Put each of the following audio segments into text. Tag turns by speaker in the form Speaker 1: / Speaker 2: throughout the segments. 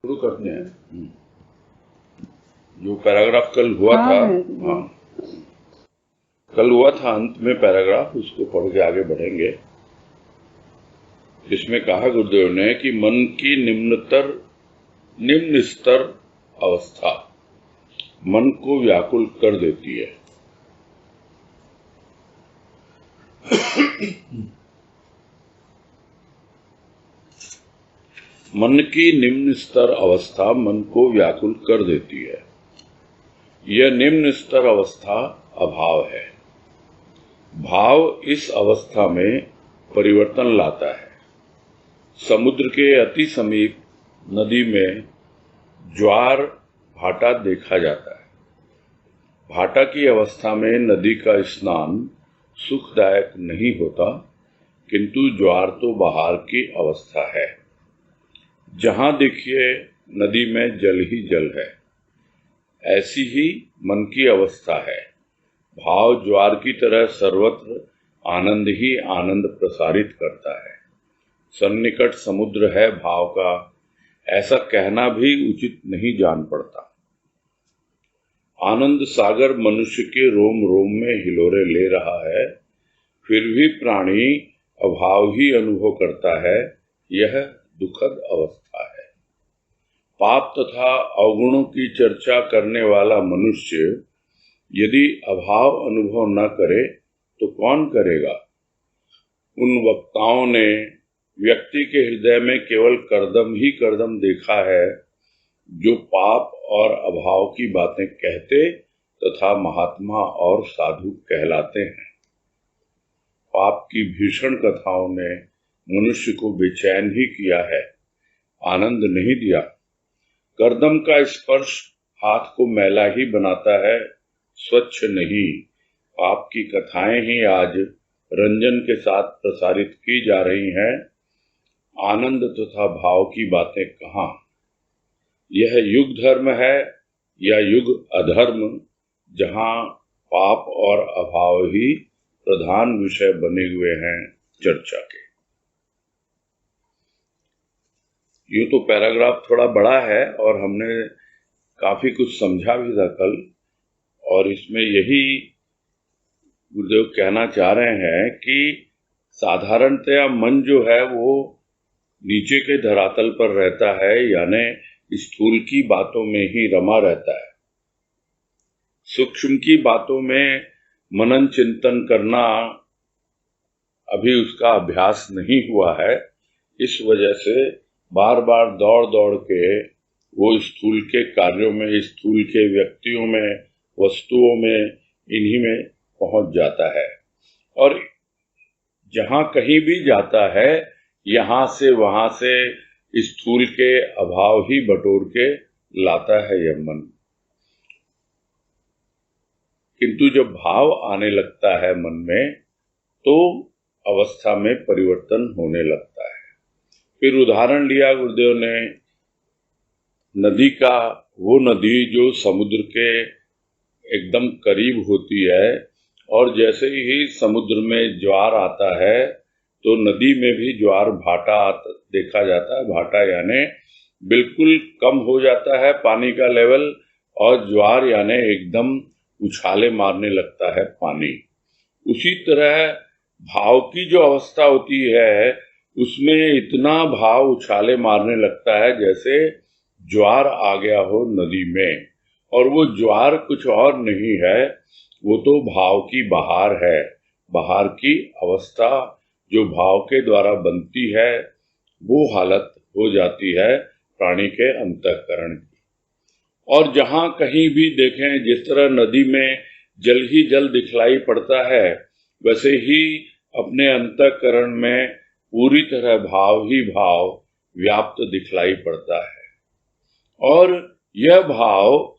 Speaker 1: शुरू करते हैं। जो पैराग्राफ कल हुआ था, हाँ कल हुआ था अंत में पैराग्राफ, उसको पढ़ के आगे बढ़ेंगे। इसमें कहा गुरुदेव ने कि मन की निम्न स्तर अवस्था मन को व्याकुल कर देती है। मन की निम्न स्तर अवस्था मन को व्याकुल कर देती है। यह निम्न स्तर अवस्था अभाव है। भाव इस अवस्था में परिवर्तन लाता है। समुद्र के अति समीप नदी में ज्वार भाटा देखा जाता है। भाटा की अवस्था में नदी का स्नान सुखदायक नहीं होता, किंतु ज्वार तो बाहर की अवस्था है। जहां देखिए नदी में जल ही जल है। ऐसी ही मन की अवस्था है। भाव ज्वार की तरह सर्वत्र आनंद ही आनंद प्रसारित करता है। सन्निकट समुद्र है भाव का, ऐसा कहना भी उचित नहीं जान पड़ता। आनंद सागर मनुष्य के रोम रोम में हिलोरे ले रहा है, फिर भी प्राणी अभाव ही अनुभव करता है। यह दुखद अवस्था है। पाप तथा अवगुणों की चर्चा करने वाला मनुष्य यदि अभाव अनुभव न करे तो कौन करेगा? उन वक्ताओं ने व्यक्ति के हृदय में केवल कर्दम ही कर्दम देखा है, जो पाप और अभाव की बातें कहते तथा महात्मा और साधु कहलाते हैं। पाप की भीषण कथाओं ने मनुष्य को बेचैन ही किया है, आनंद नहीं दिया। कर्दम का स्पर्श हाथ को मैला ही बनाता है, स्वच्छ नहीं। पाप की कथाएं ही आज रंजन के साथ प्रसारित की जा रही हैं, आनंद तथा भाव की बातें कहाँ? यह युग धर्म है या युग अधर्म, जहां पाप और अभाव ही प्रधान विषय बने हुए हैं चर्चा के। यूं तो पैराग्राफ थोड़ा बड़ा है और हमने काफी कुछ समझा भी था कल, और इसमें यही गुरुदेव कहना चाह रहे हैं कि साधारणतया मन जो है वो नीचे के धरातल पर रहता है, यानी स्थूल की बातों में ही रमा रहता है। सूक्ष्म की बातों में मनन चिंतन करना अभी उसका अभ्यास नहीं हुआ है। इस वजह से बार बार दौड़ दौड़ के वो स्थूल के कार्यों में, स्थूल के व्यक्तियों में, वस्तुओं में, इन्हीं में पहुंच जाता है। और जहां कहीं भी जाता है, यहां से वहां से स्थूल के अभाव ही बटोर के लाता है यह मन। किंतु जब भाव आने लगता है मन में, तो अवस्था में परिवर्तन होने लगता है। फिर उदाहरण लिया गुरुदेव ने नदी का, वो नदी जो समुद्र के एकदम करीब होती है, और जैसे ही समुद्र में ज्वार आता है तो नदी में भी ज्वार भाटा देखा जाता है। भाटा यानी बिल्कुल कम हो जाता है पानी का लेवल, और ज्वार यानी एकदम उछाले मारने लगता है पानी। उसी तरह भाव की जो अवस्था होती है, उसमें इतना भाव उछाले मारने लगता है जैसे ज्वार आ गया हो नदी में। और वो ज्वार कुछ और नहीं है, वो तो भाव की बहार है। बहार की अवस्था जो भाव के द्वारा बनती है, वो हालत हो जाती है प्राणी के अंतःकरण की। और जहां कहीं भी देखें, जिस तरह नदी में जल ही जल दिखलाई पड़ता है, वैसे ही अपने अंतःकरण में पूरी तरह भाव ही भाव व्याप्त दिखलाई पड़ता है। और यह भाव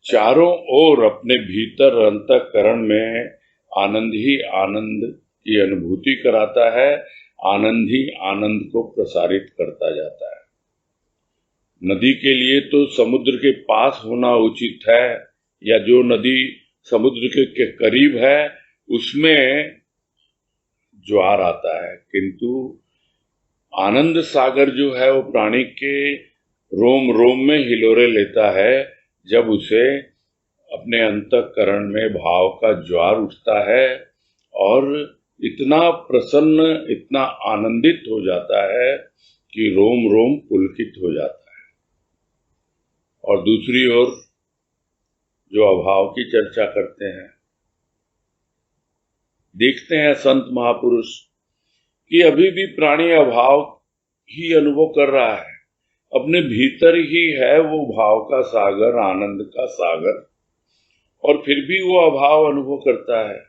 Speaker 1: चारों ओर अपने भीतर अंतःकरण में आनंद ही आनंद की अनुभूति कराता है, आनंद ही आनंद को प्रसारित करता जाता है। नदी के लिए तो समुद्र के पास होना उचित है, या जो नदी समुद्र के करीब है उसमें ज्वार आता है। किंतु आनंद सागर जो है वो प्राणी के रोम रोम में हिलोरे लेता है जब उसे अपने अंतःकरण में भाव का ज्वार उठता है और इतना प्रसन्न, इतना आनंदित हो जाता है कि रोम रोम पुलकित हो जाता है। और दूसरी ओर जो अभाव की चर्चा करते हैं, देखते हैं संत महापुरुष कि अभी भी प्राणी अभाव ही अनुभव कर रहा है, अपने भीतर ही है वो भाव का सागर, आनंद का सागर, और फिर भी वो अभाव अनुभव करता है।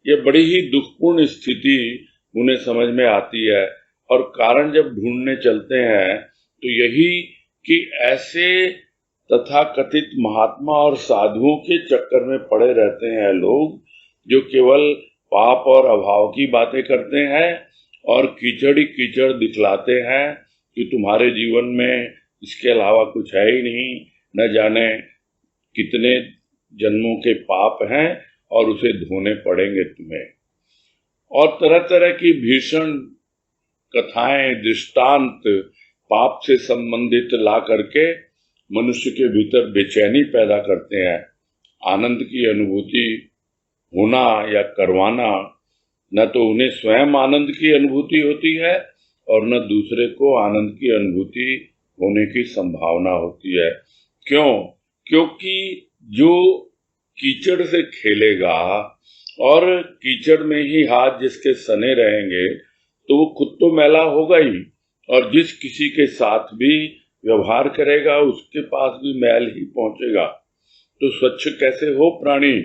Speaker 1: ये बड़ी ही दुखपूर्ण स्थिति उन्हें समझ में आती है। और कारण जब ढूंढने चलते हैं तो यही कि ऐसे तथाकथित महात्मा और साधुओं के चक्कर में पड़े रहते हैं लोग, जो केवल पाप और अभाव की बातें करते हैं और कीचड़ ही कीचड़ दिखलाते हैं कि तुम्हारे जीवन में इसके अलावा कुछ है ही नहीं, न जाने कितने जन्मों के पाप हैं और उसे धोने पड़ेंगे तुम्हें। और तरह तरह की भीषण कथाएं, दृष्टांत पाप से संबंधित ला करके मनुष्य के भीतर बेचैनी पैदा करते हैं। आनंद की अनुभूति होना या करवाना, न तो उन्हें स्वयं आनंद की अनुभूति होती है और न दूसरे को आनंद की अनुभूति होने की संभावना होती है। क्यों? क्योंकि जो कीचड़ से खेलेगा और कीचड़ में ही हाथ जिसके सने रहेंगे तो वो खुद तो मैला होगा ही, और जिस किसी के साथ भी व्यवहार करेगा उसके पास भी मैल ही पहुंचेगा। तो स्वच्छ कैसे हो प्राणी?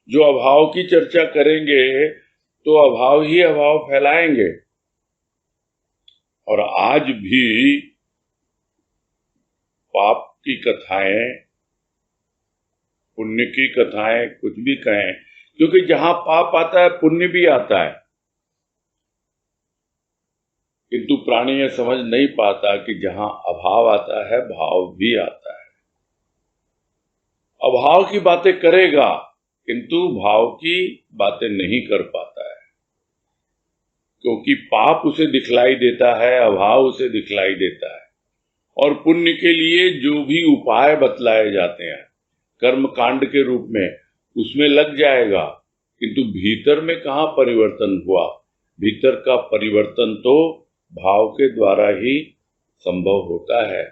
Speaker 1: जो अभाव की चर्चा करेंगे तो अभाव ही अभाव फैलाएंगे। और आज भी पाप की कथाएं, पुण्य की कथाएं, कुछ भी कहें, क्योंकि जहां पाप आता है पुण्य भी आता है। किंतु प्राणी यह समझ नहीं पाता कि जहां अभाव आता है भाव भी आता है। अभाव की बातें करेगा किंतु भाव की बातें नहीं कर पाता है, क्योंकि पाप उसे दिखलाई देता है, अभाव उसे दिखलाई देता है। और पुण्य के लिए जो भी उपाय बतलाए जाते हैं कर्म कांड के रूप में, उसमें लग जाएगा, किंतु भीतर में कहाँ परिवर्तन हुआ? भीतर का परिवर्तन तो भाव के द्वारा ही संभव होता है।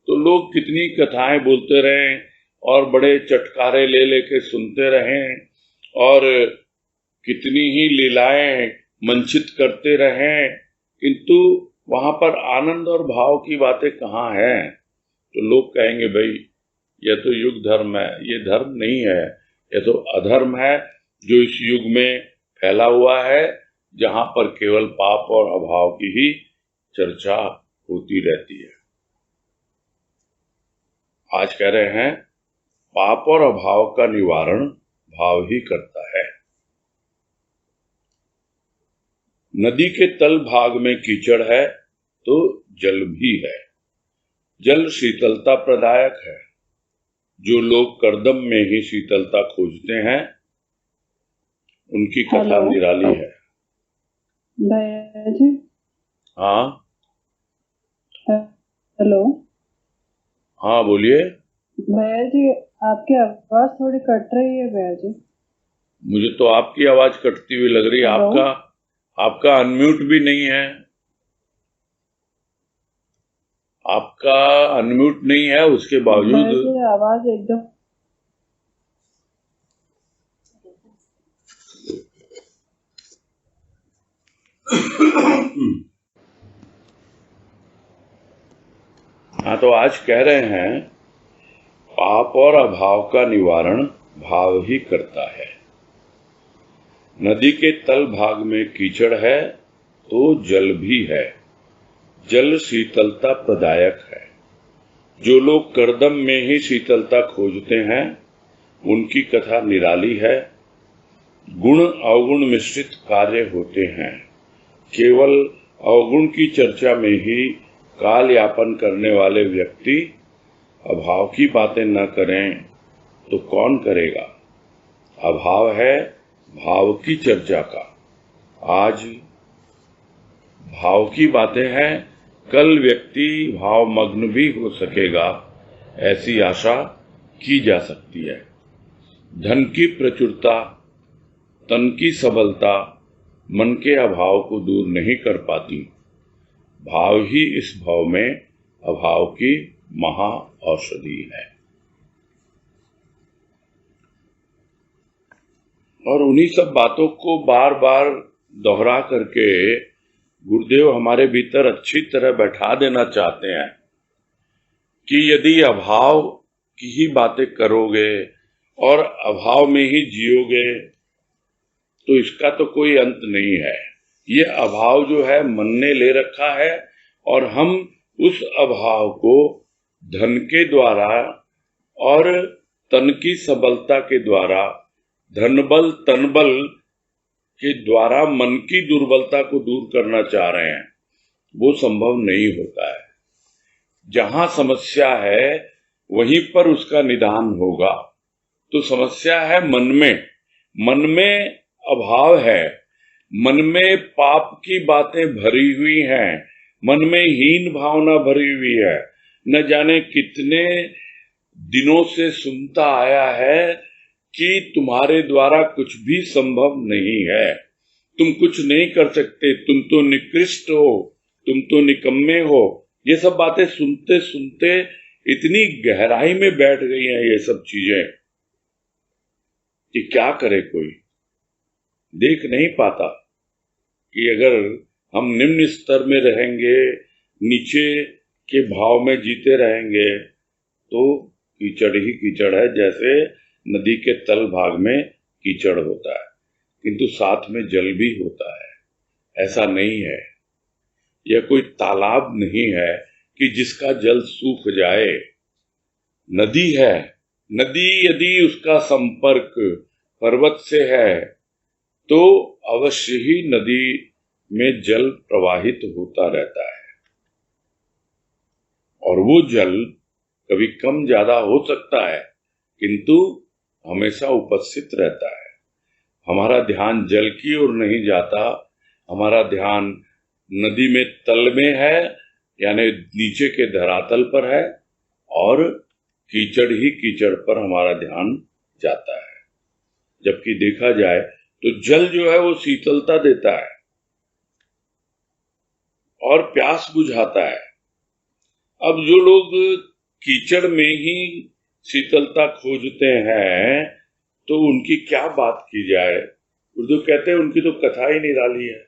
Speaker 1: तो लोग कितनी कथाएं बोलते रहें और बड़े चटकारे ले लेके सुनते रहें और कितनी ही लीलाएं मंचित करते रहें, किंतु वहां पर आनंद और भाव की बातें कहाँ हैं? तो लोग कहेंगे भाई यह तो युग धर्म है, ये धर्म नहीं है, यह तो अधर्म है जो इस युग में फैला हुआ है, जहां पर केवल पाप और अभाव की ही चर्चा होती रहती है। आज कह रहे हैं पाप और अभाव का निवारण भाव ही करता है। नदी के तल भाग में कीचड़ है तो जल भी है। जल शीतलता प्रदायक है। जो लोग करदम में ही शीतलता खोजते हैं उनकी कथा निराली है।
Speaker 2: भैया जी।
Speaker 1: हाँ
Speaker 2: हेलो।
Speaker 1: हाँ बोलिए।
Speaker 2: भैया जी आपकी आवाज थोड़ी कट रही है भैया जी।
Speaker 1: मुझे तो आपकी आवाज कटती हुई लग रही है। आपका अनम्यूट भी नहीं है। आपका अनम्यूट नहीं है, उसके बावजूद
Speaker 2: आवाज एकदम
Speaker 1: हाँ, तो आज कह रहे हैं पाप और अभाव का निवारण भाव ही करता है। नदी के तल भाग में कीचड़ है तो जल भी है। जल शीतलता प्रदायक है। जो लोग करदम में ही शीतलता खोजते हैं उनकी कथा निराली है। गुण अवगुण मिश्रित कार्य होते हैं। केवल अवगुण की चर्चा में ही काल यापन करने वाले व्यक्ति अभाव की बातें न करें तो कौन करेगा? अभाव है भाव की चर्चा का। आज भाव की बातें हैं, कल व्यक्ति भावमग्न भी हो सकेगा, ऐसी आशा की जा सकती है। धन की प्रचुरता, तन की सबलता मन के अभाव को दूर नहीं कर पाती। भाव ही इस भाव में अभाव की महा औषधि है। और उन्हीं सब बातों को बार बार दोहरा करके गुरुदेव हमारे भीतर अच्छी तरह बैठा देना चाहते हैं कि यदि अभाव की ही बातें करोगे और अभाव में ही जियोगे तो इसका तो कोई अंत नहीं है। ये अभाव जो है मन ने ले रखा है और हम उस अभाव को धन के द्वारा और तन की सबलता के द्वारा, धनबल तनबल के द्वारा मन की दुर्बलता को दूर करना चाह रहे हैं। वो संभव नहीं होता है। जहां समस्या है वहीं पर उसका निदान होगा। तो समस्या है मन में, मन में अभाव है, मन में पाप की बातें भरी हुई हैं, मन में हीन भावना भरी हुई है। न जाने कितने दिनों से सुनता आया है कि तुम्हारे द्वारा कुछ भी संभव नहीं है, तुम कुछ नहीं कर सकते, तुम तो निकृष्ट हो, तुम तो निकम्मे हो। ये सब बातें सुनते सुनते इतनी गहराई में बैठ गई हैं ये सब चीजें कि क्या करे, कोई देख नहीं पाता कि अगर हम निम्न स्तर में रहेंगे, नीचे के भाव में जीते रहेंगे तो कीचड़ ही कीचड़ है। जैसे नदी के तल भाग में कीचड़ होता है किंतु साथ में जल भी होता है, ऐसा नहीं है। यह कोई तालाब नहीं है कि जिसका जल सूख जाए। नदी है, नदी यदि उसका संपर्क पर्वत से है तो अवश्य ही नदी में जल प्रवाहित होता रहता है और वो जल कभी कम ज्यादा हो सकता है किंतु हमेशा उपस्थित रहता है। हमारा ध्यान जल की ओर नहीं जाता, हमारा ध्यान नदी में तल में है, यानी नीचे के धरातल पर है और कीचड़ ही कीचड़ पर हमारा ध्यान जाता है। जबकि देखा जाए तो जल जो है वो शीतलता देता है और प्यास बुझाता है। अब जो लोग कीचड़ में ही शीतलता खोजते हैं तो उनकी क्या बात की जाए। उर्दू कहते हैं उनकी तो कथा ही निराली है।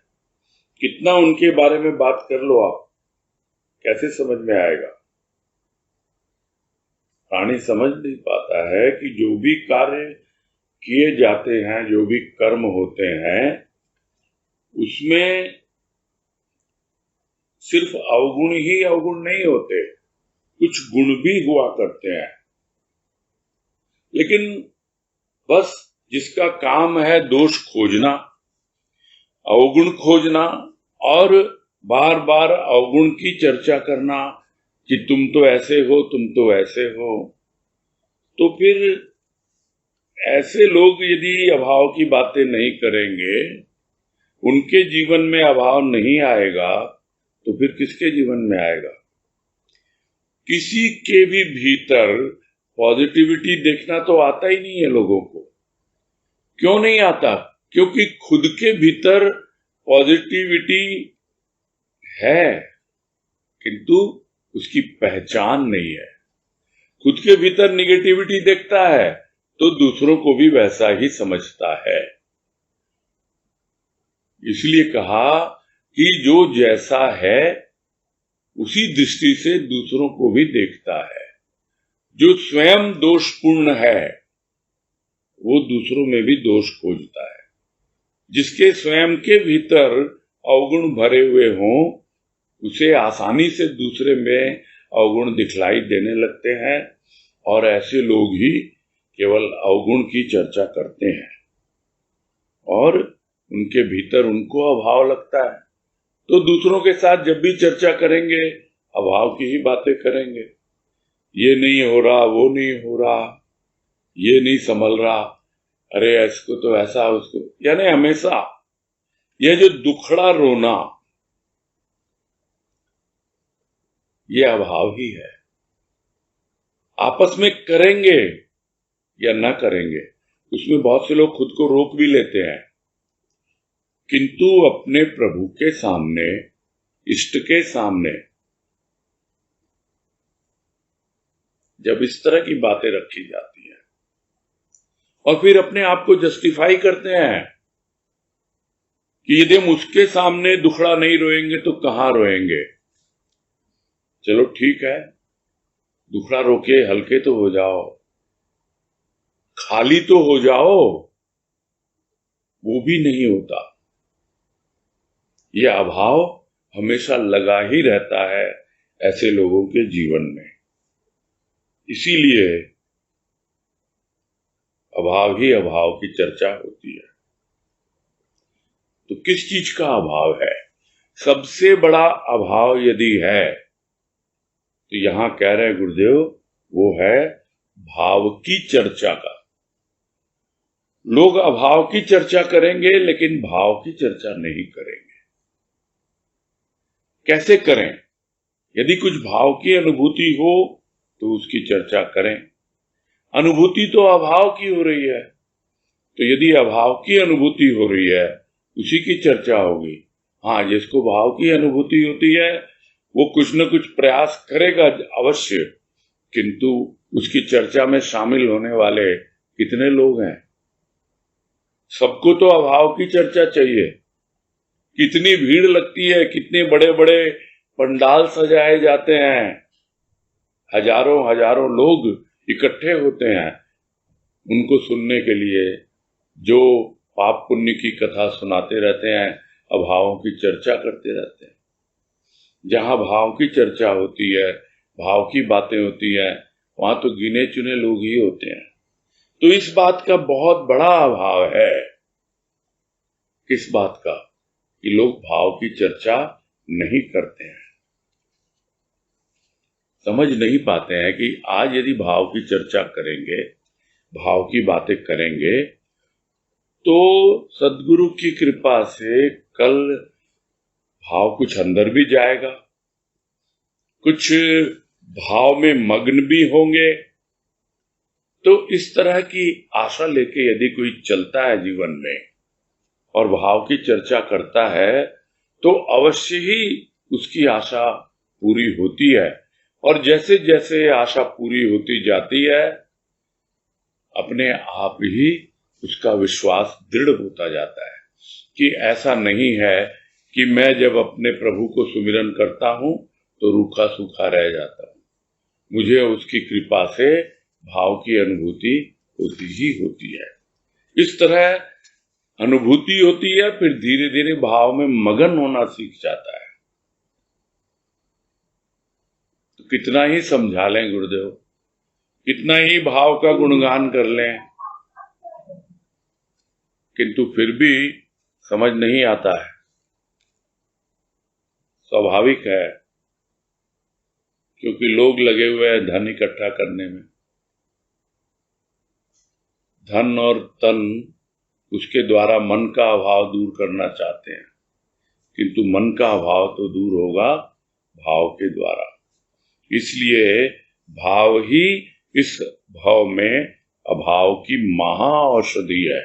Speaker 1: कितना उनके बारे में बात कर लो आप, कैसे समझ में आएगा। प्राणी समझ नहीं पाता है कि जो भी कार्य किए जाते हैं, जो भी कर्म होते हैं, उसमें सिर्फ अवगुण ही अवगुण नहीं होते, कुछ गुण भी हुआ करते हैं। लेकिन बस जिसका काम है दोष खोजना, अवगुण खोजना और बार बार अवगुण की चर्चा करना कि तुम तो ऐसे हो, तुम तो ऐसे हो, तो फिर ऐसे लोग यदि अभाव की बातें नहीं करेंगे, उनके जीवन में अभाव नहीं आएगा तो फिर किसके जीवन में आएगा। किसी के भी भीतर पॉजिटिविटी देखना तो आता ही नहीं है लोगों को। क्यों नहीं आता? क्योंकि खुद के भीतर पॉजिटिविटी है किंतु उसकी पहचान नहीं है। खुद के भीतर निगेटिविटी देखता है तो दूसरों को भी वैसा ही समझता है। इसलिए कहा कि जो जैसा है उसी दृष्टि से दूसरों को भी देखता है। जो स्वयं दोषपूर्ण है वो दूसरों में भी दोष खोजता है। जिसके स्वयं के भीतर अवगुण भरे हुए हों उसे आसानी से दूसरे में अवगुण दिखलाई देने लगते हैं और ऐसे लोग ही केवल अवगुण की चर्चा करते हैं और उनके भीतर उनको अभाव लगता है तो दूसरों के साथ जब भी चर्चा करेंगे अभाव की ही बातें करेंगे। ये नहीं हो रहा, वो नहीं हो रहा, ये नहीं संभल रहा, अरे इसको तो ऐसा, उसको, यानी हमेशा यह जो दुखड़ा रोना, ये अभाव ही है। आपस में करेंगे या न करेंगे, उसमें बहुत से लोग खुद को रोक भी लेते हैं, किंतु अपने प्रभु के सामने, इष्ट के सामने जब इस तरह की बातें रखी जाती हैं और फिर अपने आप को जस्टिफाई करते हैं कि यदि हम उसके सामने दुखड़ा नहीं रोएंगे तो कहां रोएंगे। चलो ठीक है, दुखड़ा रोके हल्के तो हो जाओ, खाली तो हो जाओ, वो भी नहीं होता। यह अभाव हमेशा लगा ही रहता है ऐसे लोगों के जीवन में। इसीलिए अभाव ही अभाव की चर्चा होती है। तो किस चीज का अभाव है? सबसे बड़ा अभाव यदि है तो यहां कह रहे हैं गुरुदेव, वो है भाव की चर्चा का। लोग अभाव की चर्चा करेंगे लेकिन भाव की चर्चा नहीं करेंगे। कैसे करें? यदि कुछ भाव की अनुभूति हो तो उसकी चर्चा करें। अनुभूति तो अभाव की हो रही है, तो यदि अभाव की अनुभूति हो रही है उसी की चर्चा होगी। हाँ, जिसको भाव की अनुभूति होती है वो कुछ न कुछ प्रयास करेगा अवश्य, किंतु उसकी चर्चा में शामिल होने वाले कितने लोग हैं? सबको तो अभाव की चर्चा चाहिए। कितनी भीड़ लगती है, कितने बड़े बड़े पंडाल सजाए जाते हैं, हजारों हजारों लोग इकट्ठे होते हैं उनको सुनने के लिए, जो पाप पुण्य की कथा सुनाते रहते हैं, अभावों की चर्चा करते रहते हैं। जहां भाव की चर्चा होती है, भाव की बातें होती है, वहां तो गिने चुने लोग ही होते हैं। तो इस बात का बहुत बड़ा अभाव है। किस बात का? कि लोग भाव की चर्चा नहीं करते हैं, समझ नहीं पाते हैं कि आज यदि भाव की चर्चा करेंगे, भाव की बातें करेंगे, तो सद्गुरु की कृपा से कल भाव कुछ अंदर भी जाएगा, कुछ भाव में मग्न भी होंगे। तो इस तरह की आशा लेके यदि कोई चलता है जीवन में और भाव की चर्चा करता है तो अवश्य ही उसकी आशा पूरी होती है। और जैसे जैसे आशा पूरी होती जाती है, अपने आप ही उसका विश्वास दृढ़ होता जाता है कि ऐसा नहीं है कि मैं जब अपने प्रभु को सुमिरन करता हूं तो रूखा सूखा रह जाता हूं। मुझे उसकी कृपा से भाव की अनुभूति होती ही होती है। इस तरह अनुभूति होती है, फिर धीरे धीरे भाव में मगन होना सीख जाता है। तो कितना ही समझा लें गुरुदेव, कितना ही भाव का गुणगान कर लें, किंतु फिर भी समझ नहीं आता है। स्वाभाविक है, क्योंकि लोग लगे हुए हैं धन इकट्ठा करने में। धन और तन, उसके द्वारा मन का अभाव दूर करना चाहते हैं, किंतु मन का अभाव तो दूर होगा भाव के द्वारा। इसलिए भाव ही इस भाव में अभाव की महा औषधि है।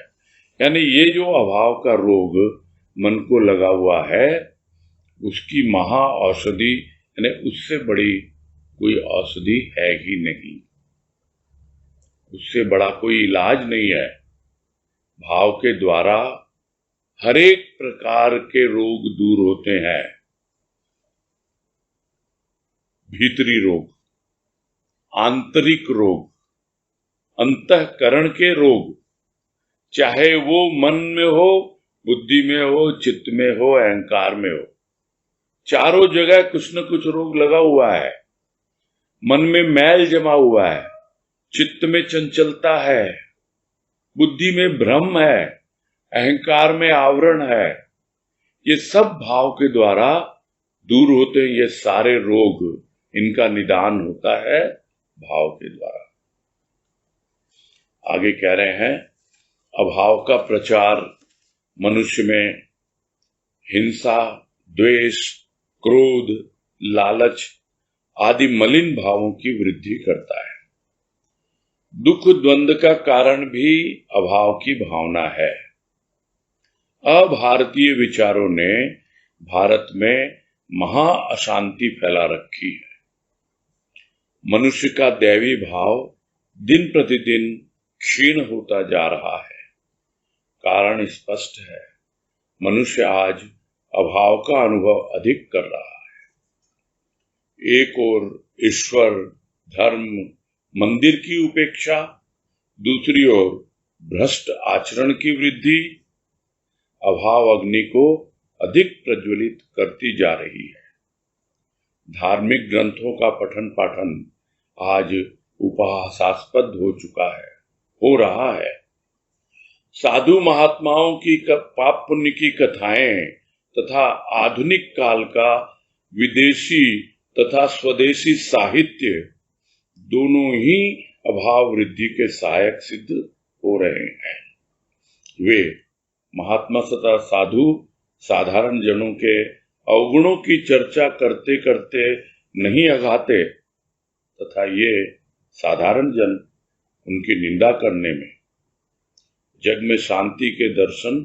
Speaker 1: यानी ये जो अभाव का रोग मन को लगा हुआ है, उसकी महा औषधि, यानी उससे बड़ी कोई औषधि है ही नहीं, उससे बड़ा कोई इलाज नहीं है। भाव के द्वारा हर एक प्रकार के रोग दूर होते हैं। भीतरी रोग, आंतरिक रोग, अंतःकरण के रोग, चाहे वो मन में हो, बुद्धि में हो, चित्त में हो, अहंकार में हो, चारों जगह कुछ न कुछ रोग लगा हुआ है। मन में मैल जमा हुआ है, चित्त में चंचलता है, बुद्धि में भ्रम है, अहंकार में आवरण है। ये सब भाव के द्वारा दूर होते हैं। ये सारे रोग, इनका निदान होता है भाव के द्वारा। आगे कह रहे हैं, अभाव का प्रचार मनुष्य में हिंसा, द्वेष, क्रोध, लालच आदि मलिन भावों की वृद्धि करता है। दुख द्वंद्व का कारण भी अभाव की भावना है। अभारतीय विचारों ने भारत में महा अशांति फैला रखी है। मनुष्य का दैवी भाव दिन प्रतिदिन क्षीण होता जा रहा है। कारण स्पष्ट है, मनुष्य आज अभाव का अनुभव अधिक कर रहा है। एक ओर ईश्वर, धर्म, मंदिर की उपेक्षा, दूसरी ओर भ्रष्ट आचरण की वृद्धि अभाव अग्नि को अधिक प्रज्वलित करती जा रही है। धार्मिक ग्रंथों का पठन पाठन आज उपहासास्पद हो रहा है। साधु महात्माओं की पाप पुण्य की कथाएं तथा आधुनिक काल का विदेशी तथा स्वदेशी साहित्य दोनों ही अभाव वृद्धि के सहायक सिद्ध हो रहे हैं। वे महात्मा तथा साधु साधारण जनों के अवगुणों की चर्चा करते करते नहीं अघाते तथा ये साधारण जन उनकी निंदा करने में जग में शांति के दर्शन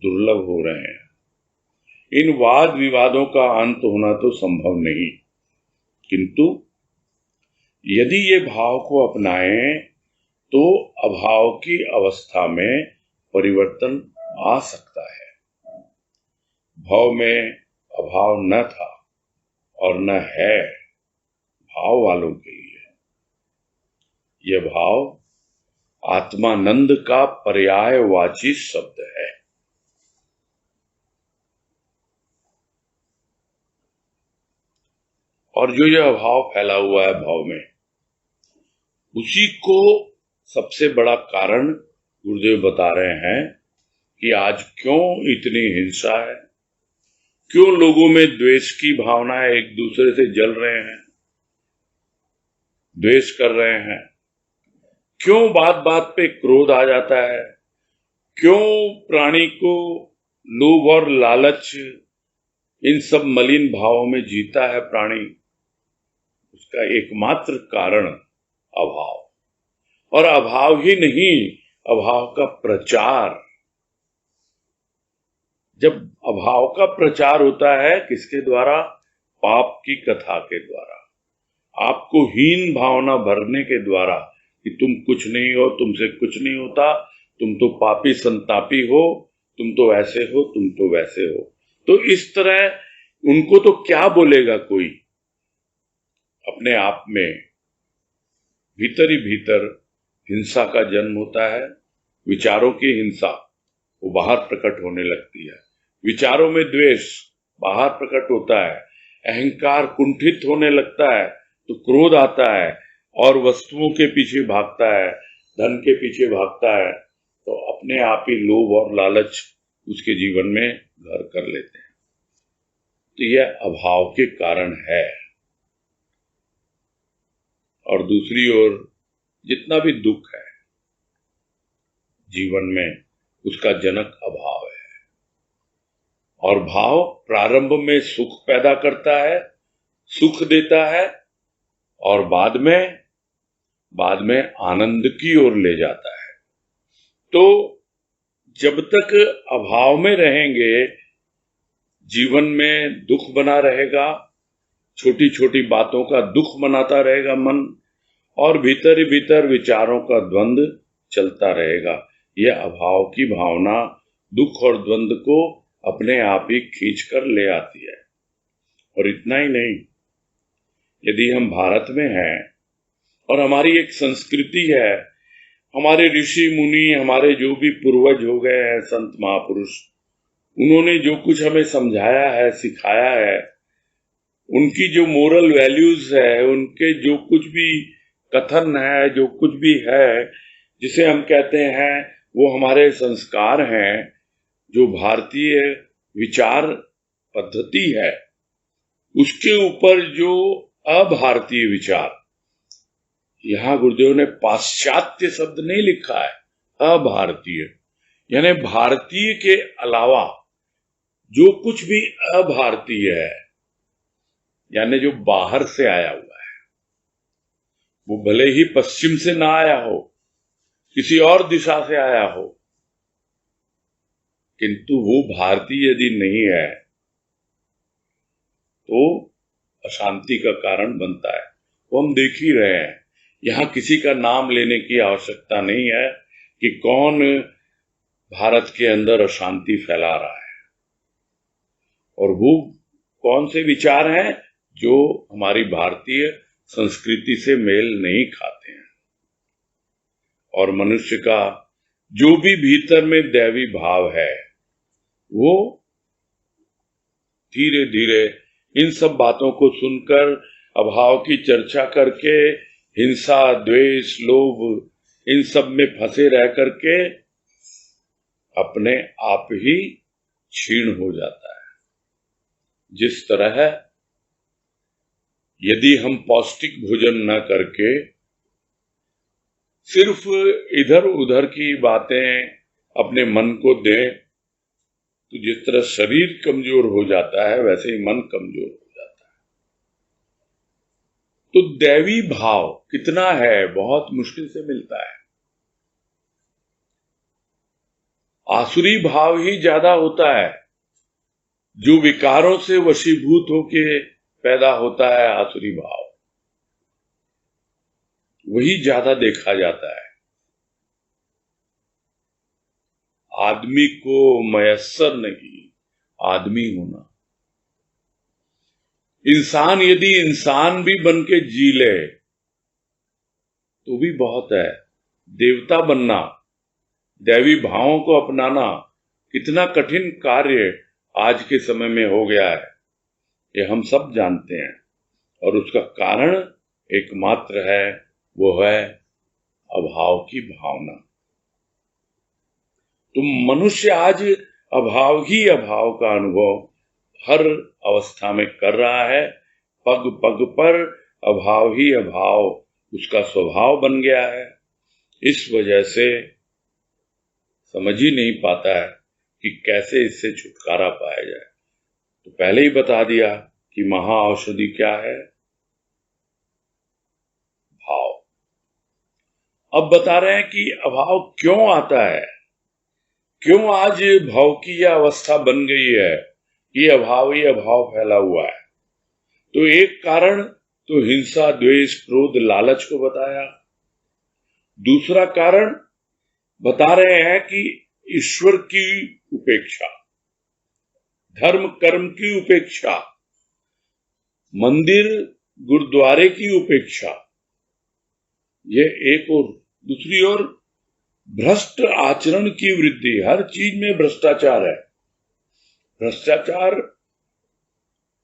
Speaker 1: दुर्लभ हो रहे हैं। इन वाद विवादों का अंत होना तो संभव नहीं, किंतु यदि ये भाव को अपनाएं तो अभाव की अवस्था में परिवर्तन आ सकता है। भाव में अभाव न था और न है भाव वालों के लिए। यह भाव आत्मानंद का पर्यायवाची शब्द है। और जो यह अभाव फैला हुआ है भाव में, उसी को सबसे बड़ा कारण गुरुदेव बता रहे हैं कि आज क्यों इतनी हिंसा है, क्यों लोगों में द्वेष की भावना एक दूसरे से जल रहे हैं, द्वेष कर रहे हैं, क्यों बात बात पे क्रोध आ जाता है, क्यों प्राणी को लोभ और लालच इन सब मलिन भावों में जीता है प्राणी। उसका एकमात्र कारण अभाव, और अभाव ही नहीं, अभाव का प्रचार। जब अभाव का प्रचार होता है किसके द्वारा? पाप की कथा के द्वारा, आपको हीन भावना भरने के द्वारा कि तुम कुछ नहीं हो, तुमसे कुछ नहीं होता, तुम तो पापी संतापी हो, तुम तो ऐसे हो, तुम तो वैसे हो। तो इस तरह उनको तो क्या बोलेगा कोई। अपने आप में भीतर ही भीतर हिंसा का जन्म होता है। विचारों की हिंसा वो बाहर प्रकट होने लगती है, विचारों में द्वेष बाहर प्रकट होता है, अहंकार कुंठित होने लगता है तो क्रोध आता है और वस्तुओं के पीछे भागता है, धन के पीछे भागता है, तो अपने आप ही लोभ और लालच उसके जीवन में घर कर लेते हैं। तो यह अभाव के कारण है। और दूसरी ओर जितना भी दुख है जीवन में, उसका जनक अभाव है। और भाव प्रारंभ में सुख पैदा करता है, सुख देता है, और बाद में आनंद की ओर ले जाता है। तो जब तक अभाव में रहेंगे जीवन में दुख बना रहेगा, छोटी छोटी बातों का दुख मनाता रहेगा मन, और भीतर ही भीतर विचारों का द्वंद्व चलता रहेगा। यह अभाव की भावना दुख और द्वंद्व को अपने आप ही खींच कर ले आती है। और इतना ही नहीं, यदि हम भारत में हैं और हमारी एक संस्कृति है, हमारे ऋषि मुनि, हमारे जो भी पूर्वज हो गए हैं, संत महापुरुष, उन्होंने जो कुछ हमें समझाया है, सिखाया है, उनकी जो मोरल वैल्यूज है, उनके जो कुछ भी कथन है, जो कुछ भी है जिसे हम कहते हैं वो हमारे संस्कार हैं, जो भारतीय विचार पद्धति है, उसके ऊपर जो अभारतीय विचार, यहां गुरुदेव ने पाश्चात्य शब्द नहीं लिखा है, अभारतीय, यानी भारतीय के अलावा जो कुछ भी अभारतीय है, यानी जो बाहर से आया हुआ है, वो भले ही पश्चिम से ना आया हो, किसी और दिशा से आया हो, किंतु वो भारतीय यदि नहीं है तो अशांति का कारण बनता है। वो हम देख ही रहे हैं। यहां किसी का नाम लेने की आवश्यकता नहीं है कि कौन भारत के अंदर अशांति फैला रहा है, और वो कौन से विचार हैं जो हमारी भारतीय संस्कृति से मेल नहीं खाते हैं। और मनुष्य का जो भी भीतर में दैवी भाव है, वो धीरे धीरे इन सब बातों को सुनकर, अभाव की चर्चा करके, हिंसा, द्वेष, लोभ, इन सब में फंसे रह करके अपने आप ही क्षीण हो जाता है। जिस तरह यदि हम पौष्टिक भोजन न करके सिर्फ इधर उधर की बातें अपने मन को दें, तो जिस तरह शरीर कमजोर हो जाता है, वैसे ही मन कमजोर हो जाता है। तो दैवी भाव कितना है, बहुत मुश्किल से मिलता है। आसुरी भाव ही ज्यादा होता है, जो विकारों से वशीभूत होके पैदा होता है। आसुरी भाव वही ज्यादा देखा जाता है। आदमी को मयस्सर नहीं आदमी होना। इंसान यदि इंसान भी बन के जी ले तो भी बहुत है। देवता बनना, दैवी भावों को अपनाना कितना कठिन कार्य आज के समय में हो गया है, ये हम सब जानते हैं। और उसका कारण एकमात्र है, वो है अभाव की भावना। तो मनुष्य आज अभाव ही अभाव का अनुभव हर अवस्था में कर रहा है। पग पग पर अभाव ही अभाव उसका स्वभाव बन गया है। इस वजह से समझ ही नहीं पाता है कि कैसे इससे छुटकारा पाया जाए। तो पहले ही बता दिया कि महाऔषधि क्या है, भाव। अब बता रहे हैं कि अभाव क्यों आता है, क्यों आज भाव की यह अवस्था बन गई है, ये अभाव ही अभाव फैला हुआ है। तो एक कारण तो हिंसा, द्वेष, क्रोध, लालच को बताया। दूसरा कारण बता रहे हैं कि ईश्वर की उपेक्षा, धर्म कर्म की उपेक्षा, मंदिर गुरुद्वारे की उपेक्षा, ये एक। और दूसरी ओर भ्रष्ट आचरण की वृद्धि। हर चीज में भ्रष्टाचार है। भ्रष्टाचार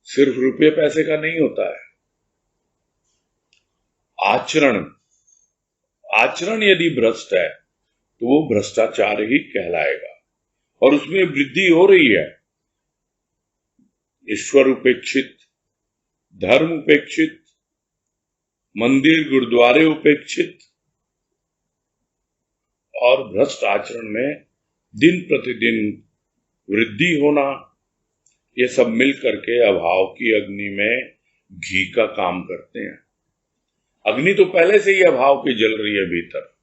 Speaker 1: सिर्फ रुपये पैसे का नहीं होता है। आचरण यदि भ्रष्ट है तो वो भ्रष्टाचार ही कहलाएगा, और उसमें वृद्धि हो रही है। ईश्वर उपेक्षित, धर्म उपेक्षित, मंदिर गुरुद्वारे उपेक्षित और भ्रष्ट आचरण में दिन प्रतिदिन वृद्धि होना, ये सब मिल करके अभाव की अग्नि में घी का काम करते हैं। अग्नि तो पहले से ही अभाव की जल रही है भीतर,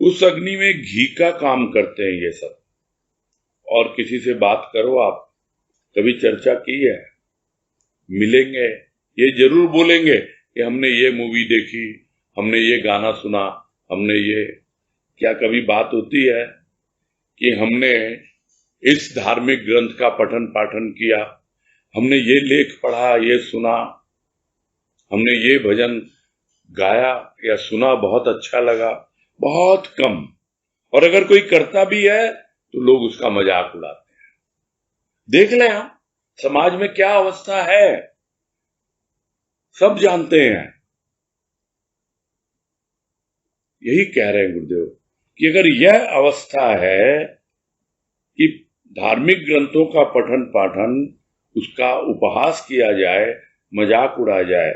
Speaker 1: उस अग्नि में घी का काम करते हैं ये सब। और किसी से बात करो, आप कभी चर्चा की है, मिलेंगे, ये जरूर बोलेंगे कि हमने ये मूवी देखी, हमने ये गाना सुना, हमने ये। क्या कभी बात होती है कि हमने इस धार्मिक ग्रंथ का पठन पाठन किया, हमने ये लेख पढ़ा, ये सुना, हमने ये भजन गाया या सुना, बहुत अच्छा लगा? बहुत कम। और अगर कोई करता भी है तो लोग उसका मजाक उड़ाते हैं। देख लें हम समाज में क्या अवस्था है, सब जानते हैं। यही कह रहे हैं गुरुदेव कि अगर यह अवस्था है कि धार्मिक ग्रंथों का पठन पाठन, उसका उपहास किया जाए, मजाक उड़ाया जाए,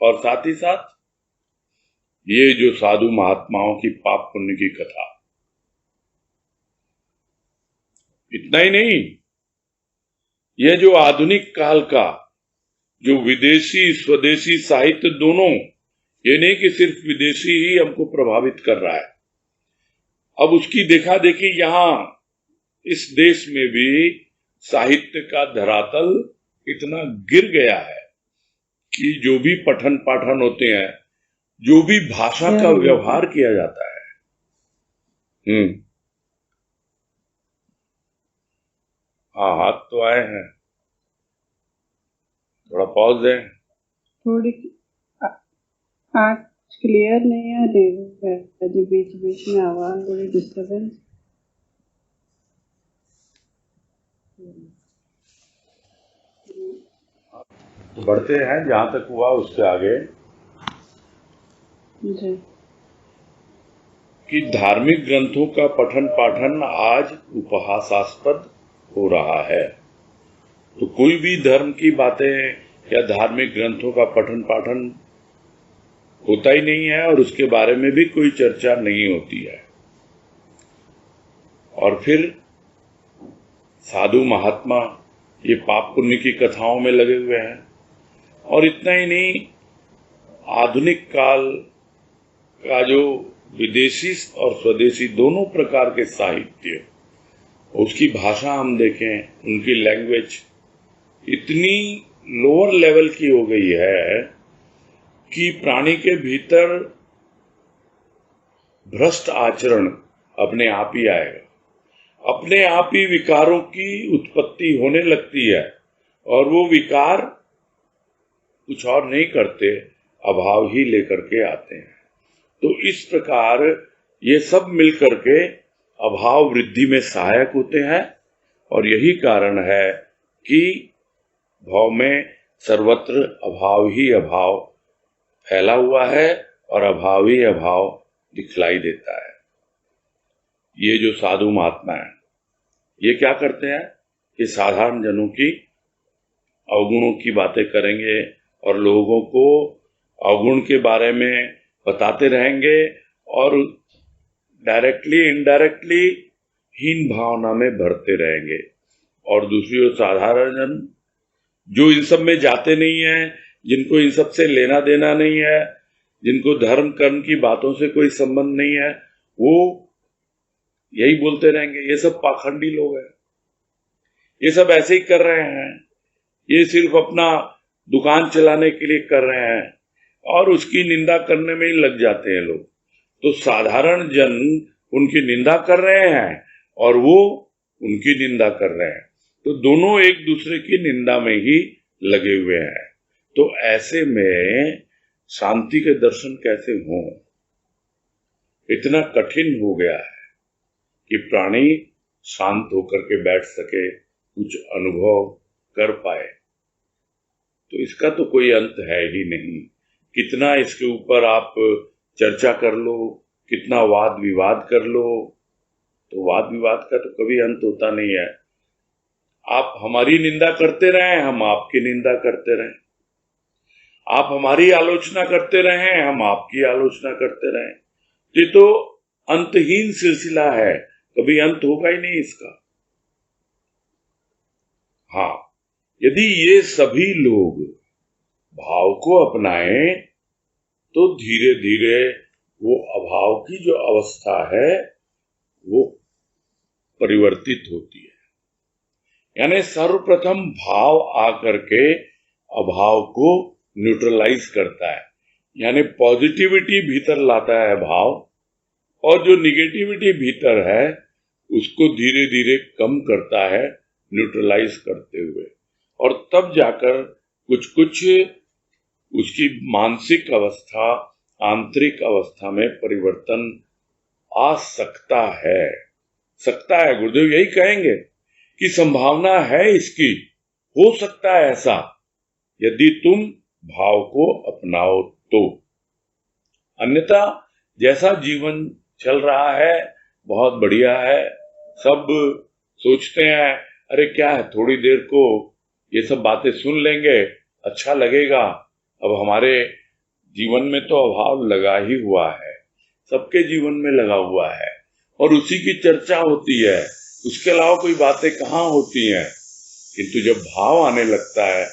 Speaker 1: और साथ ही साथ ये जो साधु महात्माओं की पाप पुण्य की कथा, इतना ही नहीं, यह जो आधुनिक काल का जो विदेशी स्वदेशी साहित्य दोनों, ये नहीं कि सिर्फ विदेशी ही हमको प्रभावित कर रहा है, अब उसकी देखा देखी यहाँ इस देश में भी साहित्य का धरातल इतना गिर गया है कि जो भी पठन पाठन होते हैं, जो भी भाषा का व्यवहार किया जाता है। हाँ, हाथ तो आए हैं, थोड़ा पॉज दें।
Speaker 2: थोड़ी आँख क्लियर नहीं आ रही है जी, बीच बीच में आवाज थोड़ी डिस्टर्बेंस।
Speaker 1: तो बढ़ते हैं जहां तक हुआ उससे आगे
Speaker 2: जी।
Speaker 1: कि धार्मिक ग्रंथों का पठन पाठन आज उपहासास्पद हो रहा है। तो कोई भी धर्म की बातें या धार्मिक ग्रंथों का पठन पाठन होता ही नहीं है और उसके बारे में भी कोई चर्चा नहीं होती है। और फिर साधु महात्मा ये पाप पुण्य की कथाओं में लगे हुए हैं। और इतना ही नहीं, आधुनिक काल का जो विदेशी और स्वदेशी दोनों प्रकार के साहित्य, उसकी भाषा हम देखें, उनकी लैंग्वेज इतनी लोअर लेवल की हो गई है कि प्राणी के भीतर भ्रष्ट आचरण अपने आप ही आएगा, अपने आप ही विकारों की उत्पत्ति होने लगती है। और वो विकार कुछ और नहीं करते, अभाव ही लेकर के आते हैं। तो इस प्रकार ये सब मिलकर के अभाव वृद्धि में सहायक होते हैं। और यही कारण है कि भाव में सर्वत्र अभाव ही अभाव फैला हुआ है और अभाव ही अभाव दिखलाई देता है। ये जो साधु महात्मा है, ये क्या करते हैं कि साधारण जनों की अवगुणों की बातें करेंगे और लोगों को अवगुण के बारे में बताते रहेंगे और डायरेक्टली इनडायरेक्टली हीन भावना में भरते रहेंगे। और दूसरी ओर साधारण जन जो इन सब में जाते नहीं है, जिनको इन सब से लेना देना नहीं है, जिनको धर्म कर्म की बातों से कोई संबंध नहीं है, वो यही बोलते रहेंगे ये सब पाखंडी लोग हैं, ये सब ऐसे ही कर रहे हैं, ये सिर्फ अपना दुकान चलाने के लिए कर रहे हैं, और उसकी निंदा करने में ही लग जाते हैं लोग। तो साधारण जन उनकी निंदा कर रहे हैं और वो उनकी निंदा कर रहे हैं, तो दोनों एक दूसरे की निंदा में ही लगे हुए हैं। तो ऐसे में शांति के दर्शन कैसे हों? इतना कठिन हो गया है कि प्राणी शांत होकर के बैठ सके, कुछ अनुभव कर पाए। तो इसका तो कोई अंत है ही नहीं। कितना इसके ऊपर आप चर्चा कर लो, कितना वाद विवाद कर लो, तो वाद विवाद का तो कभी अंत होता नहीं है। आप हमारी निंदा करते रहें, हम आपकी निंदा करते रहें, आप हमारी आलोचना करते रहें, हम आपकी आलोचना करते रहें, ये तो अंतहीन सिलसिला है, कभी अंत होगा ही नहीं इसका। हाँ, यदि ये सभी लोग भाव को अपनाएं तो धीरे धीरे वो अभाव की जो अवस्था है वो परिवर्तित होती है। यानी सर्वप्रथम भाव आकर के अभाव को न्यूट्रलाइज करता है, यानी पॉजिटिविटी भीतर लाता है भाव, और जो निगेटिविटी भीतर है उसको धीरे धीरे कम करता है न्यूट्रलाइज करते हुए। और तब जाकर कुछ कुछ उसकी मानसिक अवस्था, आंतरिक अवस्था में परिवर्तन आ सकता है। गुरुदेव यही कहेंगे कि संभावना है इसकी, हो सकता है ऐसा, यदि तुम भाव को अपनाओ तो। अन्यथा जैसा जीवन चल रहा है बहुत बढ़िया है, सब सोचते हैं अरे क्या है, थोड़ी देर को ये सब बातें सुन लेंगे, अच्छा लगेगा। अब हमारे जीवन में तो अभाव लगा ही हुआ है, सबके जीवन में लगा हुआ है, और उसी की चर्चा होती है, उसके अलावा कोई बातें कहाँ होती हैं। किंतु जब भाव आने लगता है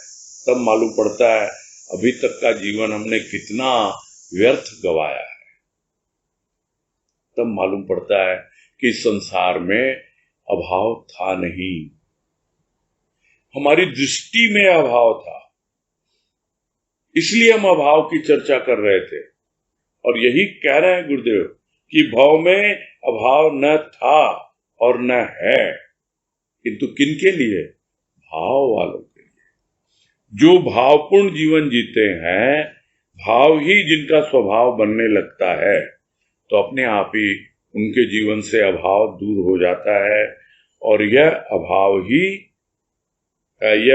Speaker 1: तब मालूम पड़ता है अभी तक का जीवन हमने कितना व्यर्थ गवाया है। तब मालूम पड़ता है कि संसार में अभाव था नहीं, हमारी दृष्टि में अभाव था, इसलिए हम अभाव की चर्चा कर रहे थे। और यही कह रहे हैं गुरुदेव कि भाव में अभाव न था और न है, किंतु किनके लिए? भाव वालों के लिए। जो भावपूर्ण जीवन जीते हैं, भाव ही जिनका स्वभाव बनने लगता है, तो अपने आप ही उनके जीवन से अभाव दूर हो जाता है। और यह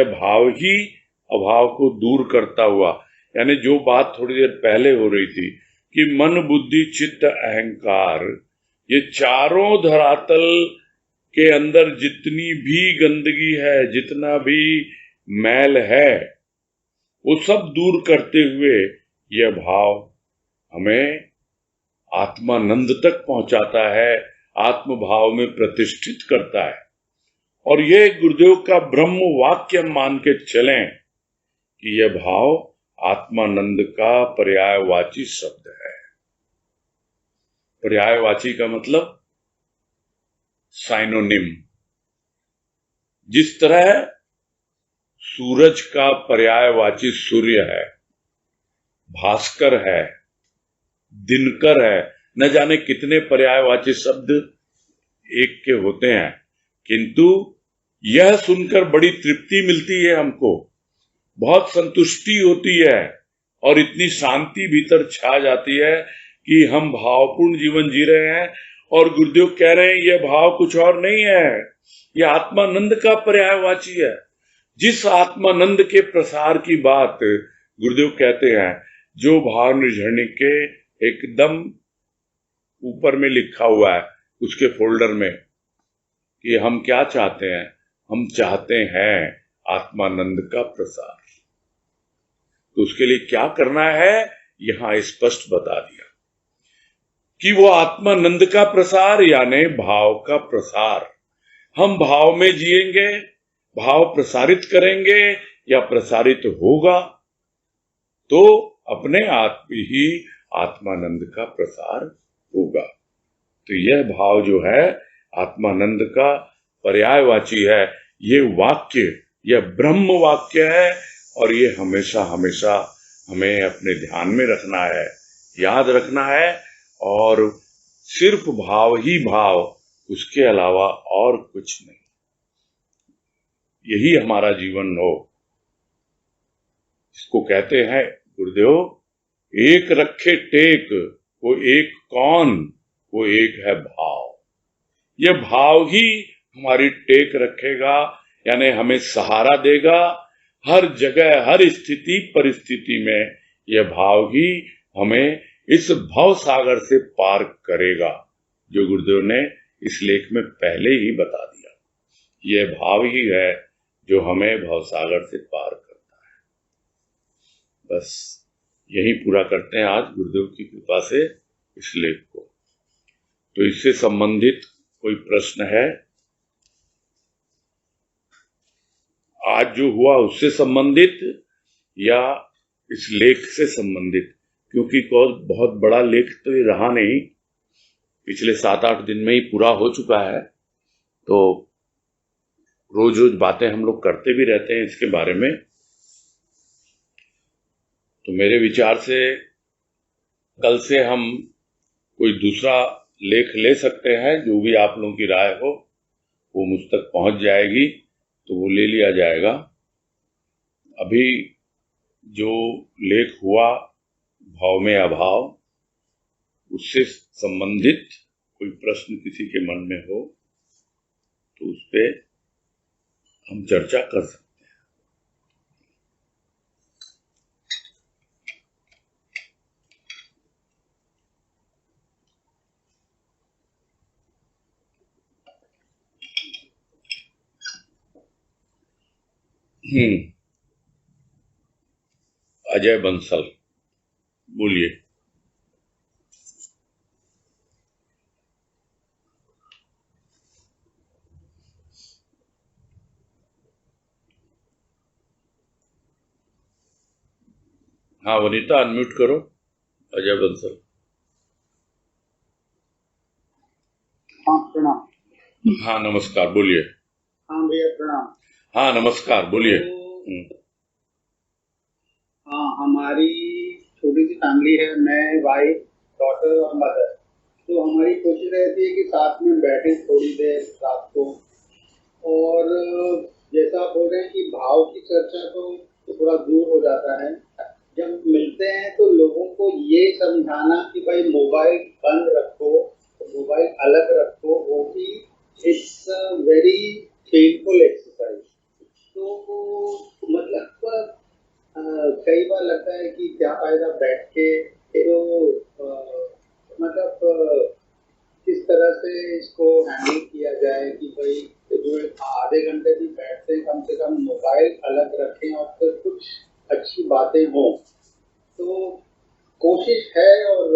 Speaker 1: भाव ही अभाव को दूर करता हुआ, यानी जो बात थोड़ी देर पहले हो रही थी कि मन बुद्धि चित्त अहंकार, ये चारों धरातल के अंदर जितनी भी गंदगी है, जितना भी मैल है, वो सब दूर करते हुए यह भाव हमें आत्मानंद तक पहुंचाता है, आत्म भाव में प्रतिष्ठित करता है। और यह गुरुदेव का ब्रह्म वाक्य मान के चलें कि यह भाव आत्मानंद का पर्यायवाची शब्द है। पर्यायवाची का मतलब साइनोनिम। जिस तरह सूरज का पर्यायवाची सूर्य है, भास्कर है, दिनकर है, न जाने कितने पर्यायवाची शब्द एक के होते हैं, किंतु यह सुनकर बड़ी तृप्ति मिलती है हमको, बहुत संतुष्टि होती है और इतनी शांति भीतर छा जाती है कि हम भावपूर्ण जीवन जी रहे हैं। और गुरुदेव कह रहे हैं यह भाव कुछ और नहीं है, यह आत्मानंद का पर्यायवाची है। जिस आत्मानंद के प्रसार की बात गुरुदेव कहते हैं, जो भाव निर्झरणी के एकदम ऊपर में लिखा हुआ है उसके फोल्डर में कि हम क्या चाहते हैं, हम चाहते हैं आत्मानंद का प्रसार। तो उसके लिए क्या करना है यहां स्पष्ट बता दिया कि वो आत्मानंद का प्रसार यानी भाव का प्रसार। हम भाव में जिएंगे, भाव प्रसारित करेंगे या प्रसारित होगा, तो अपने आप ही आत्मानंद का प्रसार होगा। तो यह भाव जो है आत्मानंद का पर्यायवाची है। ये वाक्य, यह ब्रह्म वाक्य है और ये हमेशा हमेशा हमें अपने ध्यान में रखना है, याद रखना है। और सिर्फ भाव ही भाव, उसके अलावा और कुछ नहीं। यही हमारा जीवन हो। इसको कहते हैं गुरुदेव, एक रखे टेक, वो एक कौन, वो एक है भाव। यह भाव ही हमारी टेक रखेगा, यानी हमें सहारा देगा हर जगह, हर स्थिति परिस्थिति में। यह भाव ही हमें इस भव सागर से पार करेगा, जो गुरुदेव ने इस लेख में पहले ही बता दिया। यह भाव ही है जो हमें भव सागर से पार करता है। बस यही पूरा करते हैं आज गुरुदेव की कृपा से इस लेख को। तो इससे संबंधित कोई प्रश्न है? आज जो हुआ उससे संबंधित या इस लेख से संबंधित? क्योंकि बहुत बड़ा लेख तो ये रहा नहीं, पिछले 7-8 दिन में ही पूरा हो चुका है। तो रोज रोज बातें हम लोग करते भी रहते हैं इसके बारे में। तो मेरे विचार से कल से हम कोई दूसरा लेख ले सकते हैं। जो भी आप लोगों की राय हो वो मुझ तक पहुंच जाएगी तो वो ले लिया जाएगा। अभी जो लेख हुआ भाव में अभाव, उससे संबंधित कोई प्रश्न किसी के मन में हो तो उस पे हम चर्चा कर सकते हैं। अजय बंसल, बोलिए। हाँ वनीता, अनम्यूट करो। अजय बंसल।
Speaker 3: हाँ प्रणाम।
Speaker 1: हाँ नमस्कार, बोलिए।
Speaker 3: हाँ भैया प्रणाम।
Speaker 1: हाँ नमस्कार, बोलिए।
Speaker 3: हाँ, हमारी छोटी सी फैमिली है, मैं, वाइफ, डॉटर और मदर। तो हमारी कोशिश रहती है कि साथ में बैठें थोड़ी देर रात को। और जैसा आप बोल रहे हैं कि भाव की चर्चा तो थोड़ा दूर हो जाता है। जब मिलते हैं तो लोगों को ये समझाना कि भाई मोबाइल बंद रखो, मोबाइल अलग रखो, वो भी इट्स वेरी पेनफुल एक्सरसाइज। तो मतलब कई बार लगता है कि क्या फायदा बैठ के, तो मतलब किस तरह से इसको हैंडल किया जाए कि भाई जो आधे घंटे भी बैठते हैं कम से कम मोबाइल अलग रखें और फिर कुछ अच्छी बातें हों। तो कोशिश है और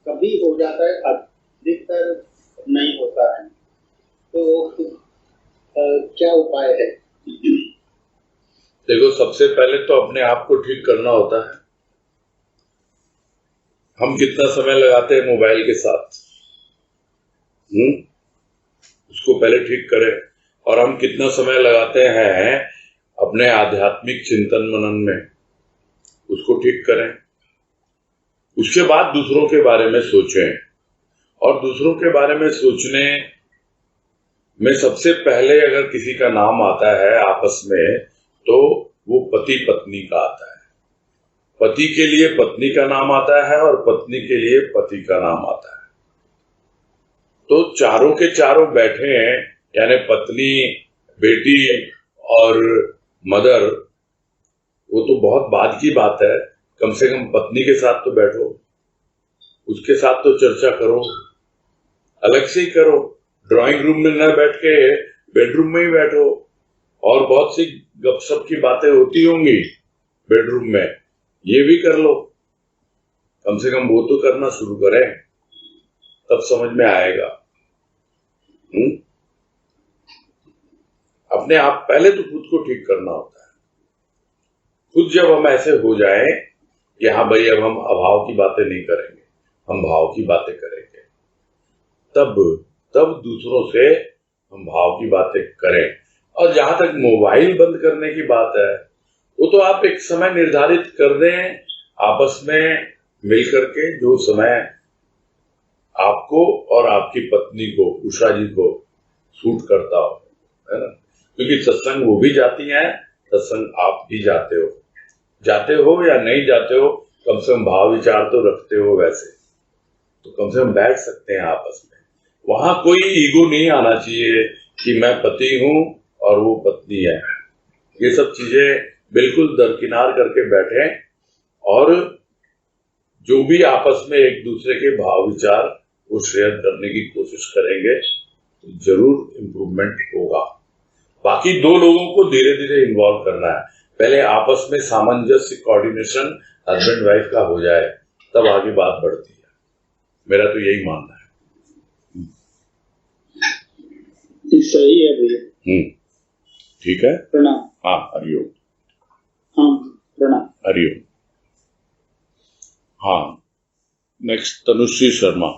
Speaker 3: कभी हो जाता है, अधिकतर नहीं होता है। तो क्या उपाय है?
Speaker 1: देखो, सबसे पहले तो अपने आप को ठीक करना होता है। हम कितना समय लगाते हैं मोबाइल के साथ, उसको पहले ठीक करें। और हम कितना समय लगाते हैं अपने आध्यात्मिक चिंतन मनन में, उसको ठीक करें। उसके बाद दूसरों के बारे में सोचें। और दूसरों के बारे में सोचने में सबसे पहले अगर किसी का नाम आता है आपस में, तो वो पति पत्नी का आता है। पति के लिए पत्नी का नाम आता है और पत्नी के लिए पति का नाम आता है। तो चारों के चारों बैठे हैं, यानी पत्नी, बेटी और मदर। वो तो बहुत बाद की बात है, कम से कम पत्नी के साथ तो बैठो, उसके साथ तो चर्चा करो, अलग से ही करो। ड्राइंग रूम में न बैठ के बेडरूम में ही बैठो। और बहुत सी गपशप की बातें होती होंगी बेडरूम में, ये भी कर लो। कम से कम वो तो करना शुरू करें, तब समझ में आएगा। अपने आप पहले तो खुद को ठीक करना होता है। खुद जब हम ऐसे हो जाएं कि हाँ भाई अब हम अभाव की बातें नहीं करेंगे, हम भाव की बातें करेंगे, तब दूसरों से हम भाव की बातें करें। और जहां तक मोबाइल बंद करने की बात है, वो तो आप एक समय निर्धारित कर दें आपस में मिल करके, जो समय आपको और आपकी पत्नी को, उषा जी को सूट करता हो, है ना। क्योंकि सत्संग वो भी जाती हैं, सत्संग आप भी जाते हो या नहीं जाते हो, कम से कम भाव विचार तो रखते हो वैसे, तो कम से कम बैठ सकते हैं आपस में। वहां कोई ईगो नहीं आना चाहिए कि मैं पति हूं और वो पत्नी है। ये सब चीजें बिल्कुल दरकिनार करके बैठे, और जो भी आपस में एक दूसरे के भाव विचार वो शेयर करने की कोशिश करेंगे तो जरूर इम्प्रूवमेंट होगा। बाकी दो लोगों को धीरे धीरे इन्वॉल्व करना है। पहले आपस में सामंजस्य, कोऑर्डिनेशन हस्बैंड वाइफ का हो जाए, तब आगे बात बढ़ती है। मेरा तो यही मानना है।
Speaker 3: सही है भैया।
Speaker 1: ठीक है,
Speaker 3: प्रणाम।
Speaker 1: हाँ हरिओम।
Speaker 3: हाँ प्रणाम।
Speaker 1: हरिओम। हाँ, नेक्स्ट तनुश्री शर्मा।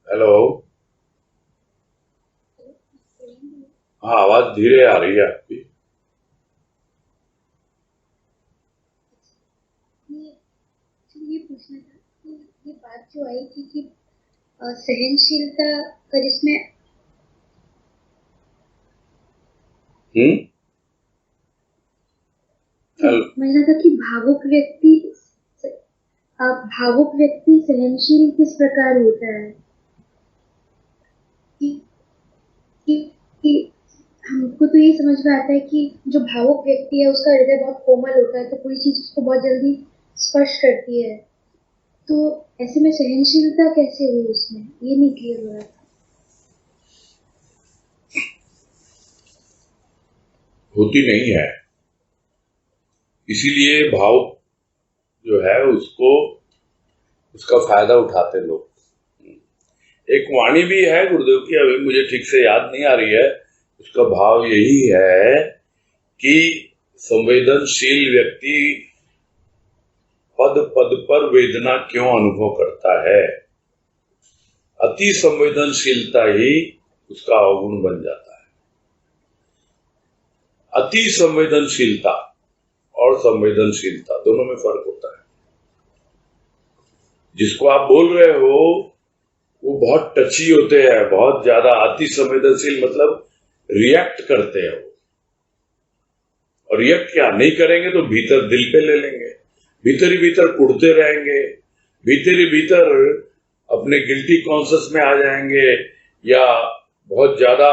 Speaker 1: हेलो। हाँ, आवाज धीरे आ रही है आपकी।
Speaker 4: ये पूछना था कि ये बात जो आई थी कि सहनशीलता का, जिसमें समझना था कि भावुक व्यक्ति सहनशील किस प्रकार होता है, कि हमको तो ये समझ में आता है कि जो भावुक व्यक्ति है उसका हृदय बहुत कोमल होता है, तो कोई चीज उसको बहुत जल्दी स्पर्श करती है। तो ऐसे में सहनशीलता कैसे हुई उसमें, ये नहीं क्लियर हो रहा था।
Speaker 1: होती नहीं है, इसीलिए भाव जो है उसका फायदा उठाते लोग। एक वाणी भी है गुरुदेव की, अभी मुझे ठीक से याद नहीं आ रही है, उसका भाव यही है कि संवेदनशील व्यक्ति पद पद पर वेदना क्यों अनुभव करता है, अति संवेदनशीलता ही उसका अवगुण बन जाता है। अति संवेदनशीलता और संवेदनशीलता दोनों में फर्क होता है। जिसको आप बोल रहे हो वो बहुत टची होते हैं, बहुत ज्यादा अति संवेदनशील, मतलब रिएक्ट करते हैं वो। और रिएक्ट क्या नहीं करेंगे तो भीतर दिल पे ले लेंगे, भीतर ही भीतर कुढ़ते रहेंगे, भीतर ही भीतर अपने गिल्टी कॉन्शियस में आ जाएंगे, या बहुत ज्यादा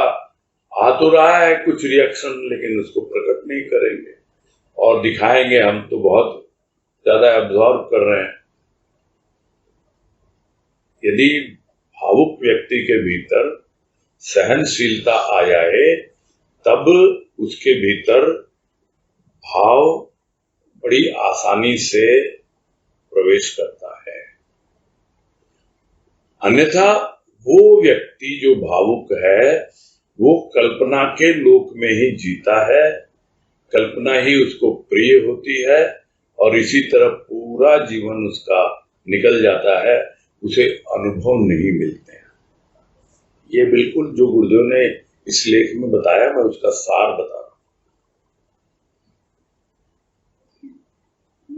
Speaker 1: आ तो रहा है कुछ रिएक्शन लेकिन उसको प्रकट नहीं करेंगे और दिखाएंगे हम तो बहुत ज्यादा एब्जॉर्ब कर रहे हैं। यदि भावुक व्यक्ति के भीतर सहनशीलता आ जाए तब उसके भीतर भाव बड़ी आसानी से प्रवेश करता है। अन्यथा वो व्यक्ति जो भावुक है वो कल्पना के लोक में ही जीता है, कल्पना ही उसको प्रिय होती है और इसी तरह पूरा जीवन उसका निकल जाता है, उसे अनुभव नहीं मिलते हैं। ये बिल्कुल जो गुरुदेव ने इस लेख में बताया, मैं उसका सार बता रहा हूँ।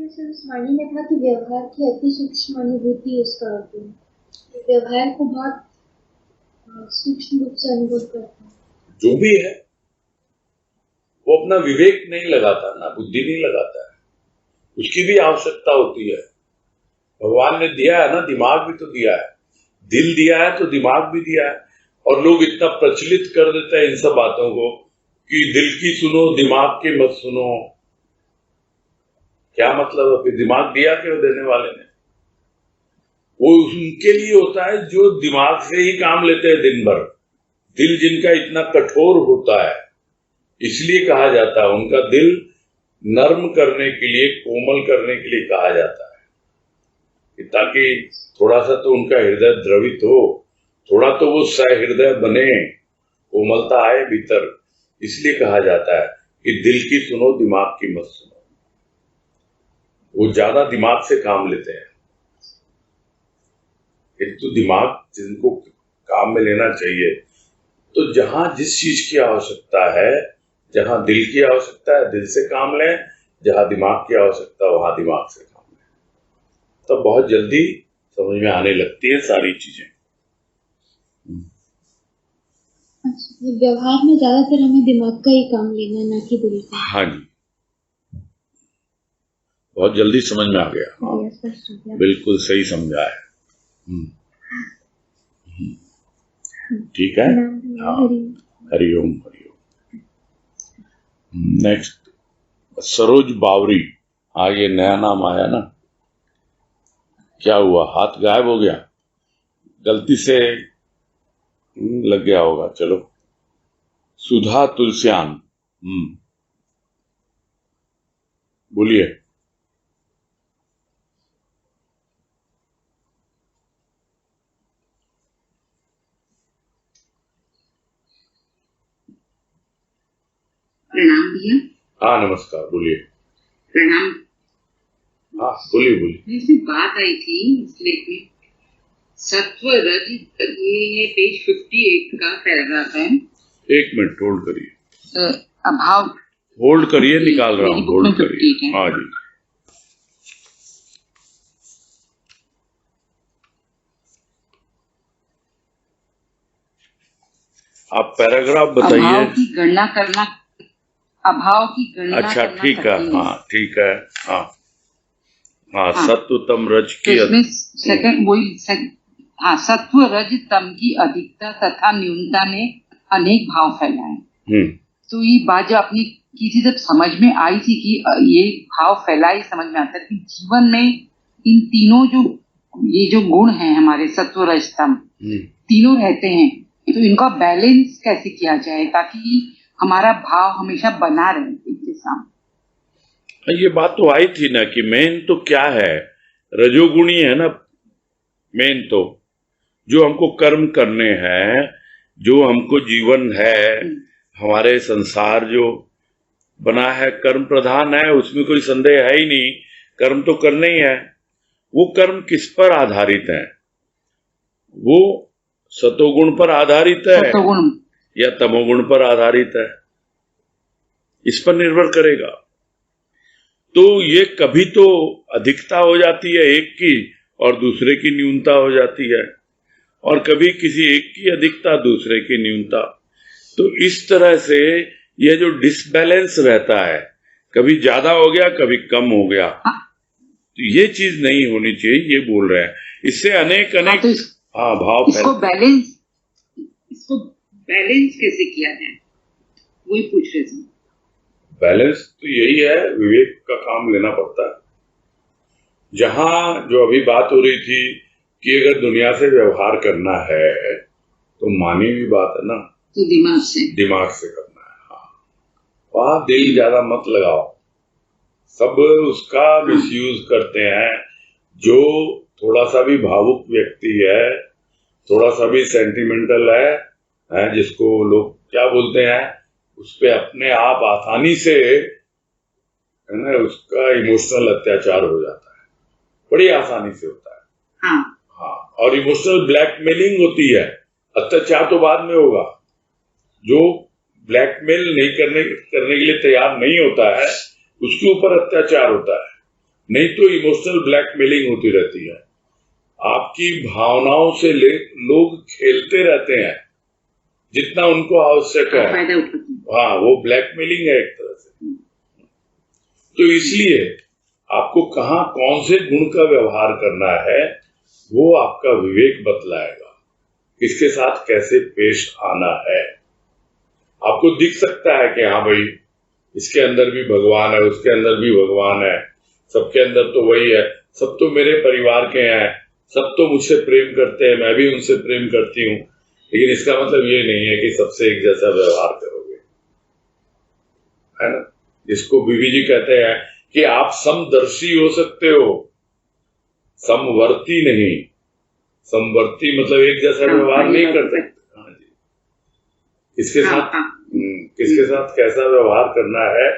Speaker 4: सर, उस वाणी में था कि व्यवहार की अति सूक्ष्म अनुभूति उसका अवगुण, व्यवहार को बहुत सूक्ष्म रूप से अनुभव करता है।
Speaker 1: जो भी है वो अपना विवेक नहीं लगाता ना, बुद्धि नहीं लगाता है, उसकी भी आवश्यकता होती है। भगवान ने दिया है ना, दिमाग भी तो दिया है, दिल दिया है तो दिमाग भी दिया है। और लोग इतना प्रचलित कर देते हैं इन सब बातों को कि दिल की सुनो दिमाग की मत सुनो। क्या मतलब है? फिर दिमाग दिया क्यों देने वाले ने? वो उनके लिए होता है जो दिमाग से ही काम लेते हैं दिन भर। दिल जिनका इतना कठोर होता है, इसलिए कहा जाता है उनका दिल नर्म करने के लिए, कोमल करने के लिए कहा जाता है, ताकि थोड़ा सा तो उनका हृदय द्रवित हो, थोड़ा तो वो सहृदय बने, कोमलता आए भीतर। इसलिए कहा जाता है कि दिल की सुनो दिमाग की मत सुनो। वो ज्यादा दिमाग से काम लेते हैं, किंतु दिमाग जिनको काम में लेना चाहिए, तो जहां जिस चीज की आवश्यकता है, जहां दिल की आवश्यकता है दिल से काम लें, जहां दिमाग की आवश्यकता वहां दिमाग से काम लें, तब बहुत जल्दी समझ में आने लगती है सारी चीजें।
Speaker 4: अच्छा, व्यवहार में ज्यादातर हमें दिमाग का ही काम लेना है, ना कि दिल का।
Speaker 1: हाँ जी, बहुत जल्दी समझ में आ गया। हाँ, बिल्कुल सही समझा है। ठीक है। हाँ, हरिओम हरिओम। नेक्स्ट सरोज बावरी। हाँ, ये नया नाम आया ना, क्या हुआ? हाथ गायब हो गया, गलती से लग गया होगा। चलो, सुधा तुलसियान, बोलिए।
Speaker 5: प्रणाम भैया।
Speaker 1: हाँ नमस्कार, बोलिए।
Speaker 5: प्रणाम।
Speaker 1: हाँ बोलिए बोलिए।
Speaker 5: जैसे बात आई थी इस लेख में, सत्व रज, ये पेज 58 का पैराग्राफ है।
Speaker 1: एक मिनट होल्ड करिए।
Speaker 5: अभाव
Speaker 1: होल्ड करिए, निकाल रहा हूँ, होल्ड करिए। हाँ जी, आप पैराग्राफ बताइए।
Speaker 5: अभाव की गणना करना, अभाव की गणना।
Speaker 1: अच्छा ठीक है, हाँ ठीक है। हाँ हाँ, सत्व तम रज की,
Speaker 5: इसमें सेकंड वही, हाँ, सत्व रज तम की अधिकता तथा न्यूनता ने अनेक भाव फैलाए। तो ये बात जो आपने की थी, जब समझ में आई थी कि ये भाव फैलाए, समझ में आता है कि जीवन में इन तीनों ये जो गुण हैं हमारे, सत्व रज तम, तीनों रहते हैं, तो इनका बैलेंस कैसे किया जाए ताकि हमारा भाव हमेशा बना रहे इनके सामने।
Speaker 1: ये बात तो आई थी ना कि मेन तो क्या है, रजोगुणी है ना मेन। तो जो हमको कर्म करने हैं, जो हमको जीवन है, हमारे संसार जो बना है कर्म प्रधान है, उसमें कोई संदेह है ही नहीं, कर्म तो करने ही है। वो कर्म किस पर आधारित है? वो सतोगुण पर आधारित है
Speaker 5: सतोगुण
Speaker 1: या तमोगुण पर आधारित है, इस पर निर्भर करेगा। तो ये कभी तो अधिकता हो जाती है एक की और दूसरे की न्यूनता हो जाती है, और कभी किसी एक की अधिकता दूसरे की न्यूनता। तो इस तरह से यह जो डिसबैलेंस रहता है, कभी ज्यादा हो गया कभी कम हो गया, तो ये चीज नहीं होनी चाहिए, ये बोल रहे हैं। इससे अनेक भाव
Speaker 5: इसको बैलेंस कैसे किया जाए, वही पूछ रहे थे।
Speaker 1: बैलेंस तो यही है, विवेक का काम लेना पड़ता है। जहां जो अभी बात हो रही थी कि अगर दुनिया से व्यवहार करना है तो मानी हुई बात है ना,
Speaker 5: तो दिमाग से करना है। हाँ, वहां दिल
Speaker 1: ज्यादा मत लगाओ। सब उसका मिसयूज करते हैं। जो थोड़ा सा भी भावुक व्यक्ति है, थोड़ा सा भी सेंटिमेंटल है, जिसको लोग क्या बोलते हैं, उस पे अपने आप आसानी से है ना उसका इमोशनल अत्याचार हो जाता है, बड़ी आसानी से होता है। हाँ, और इमोशनल ब्लैकमेलिंग होती है। अत्याचार तो बाद में होगा। जो ब्लैकमेल नहीं करने के लिए तैयार नहीं होता है उसके ऊपर अत्याचार होता है, नहीं तो इमोशनल ब्लैकमेलिंग होती रहती है। आपकी भावनाओं से लोग खेलते रहते हैं जितना उनको आवश्यक है। हाँ, वो ब्लैकमेलिंग है एक तरह से। तो इसलिए आपको कहाँ कौन से गुण का व्यवहार करना है वो आपका विवेक बतलाएगा, किसके साथ कैसे पेश आना है। आपको दिख सकता है कि हाँ भाई इसके अंदर भी भगवान है, उसके अंदर भी भगवान है, सबके अंदर तो वही है, सब तो मेरे परिवार के हैं, सब तो मुझसे प्रेम करते हैं, मैं भी उनसे प्रेम करती हूँ। लेकिन इसका मतलब ये नहीं है कि सबसे एक जैसा व्यवहार करोगे, है ना। जिसको बीबी जी कहते हैं कि आप समदर्शी हो सकते हो, समवर्ती नहीं। समवर्ती मतलब एक जैसा व्यवहार नहीं कर सकते। हाँ जी, किसके साथ कैसा व्यवहार करना है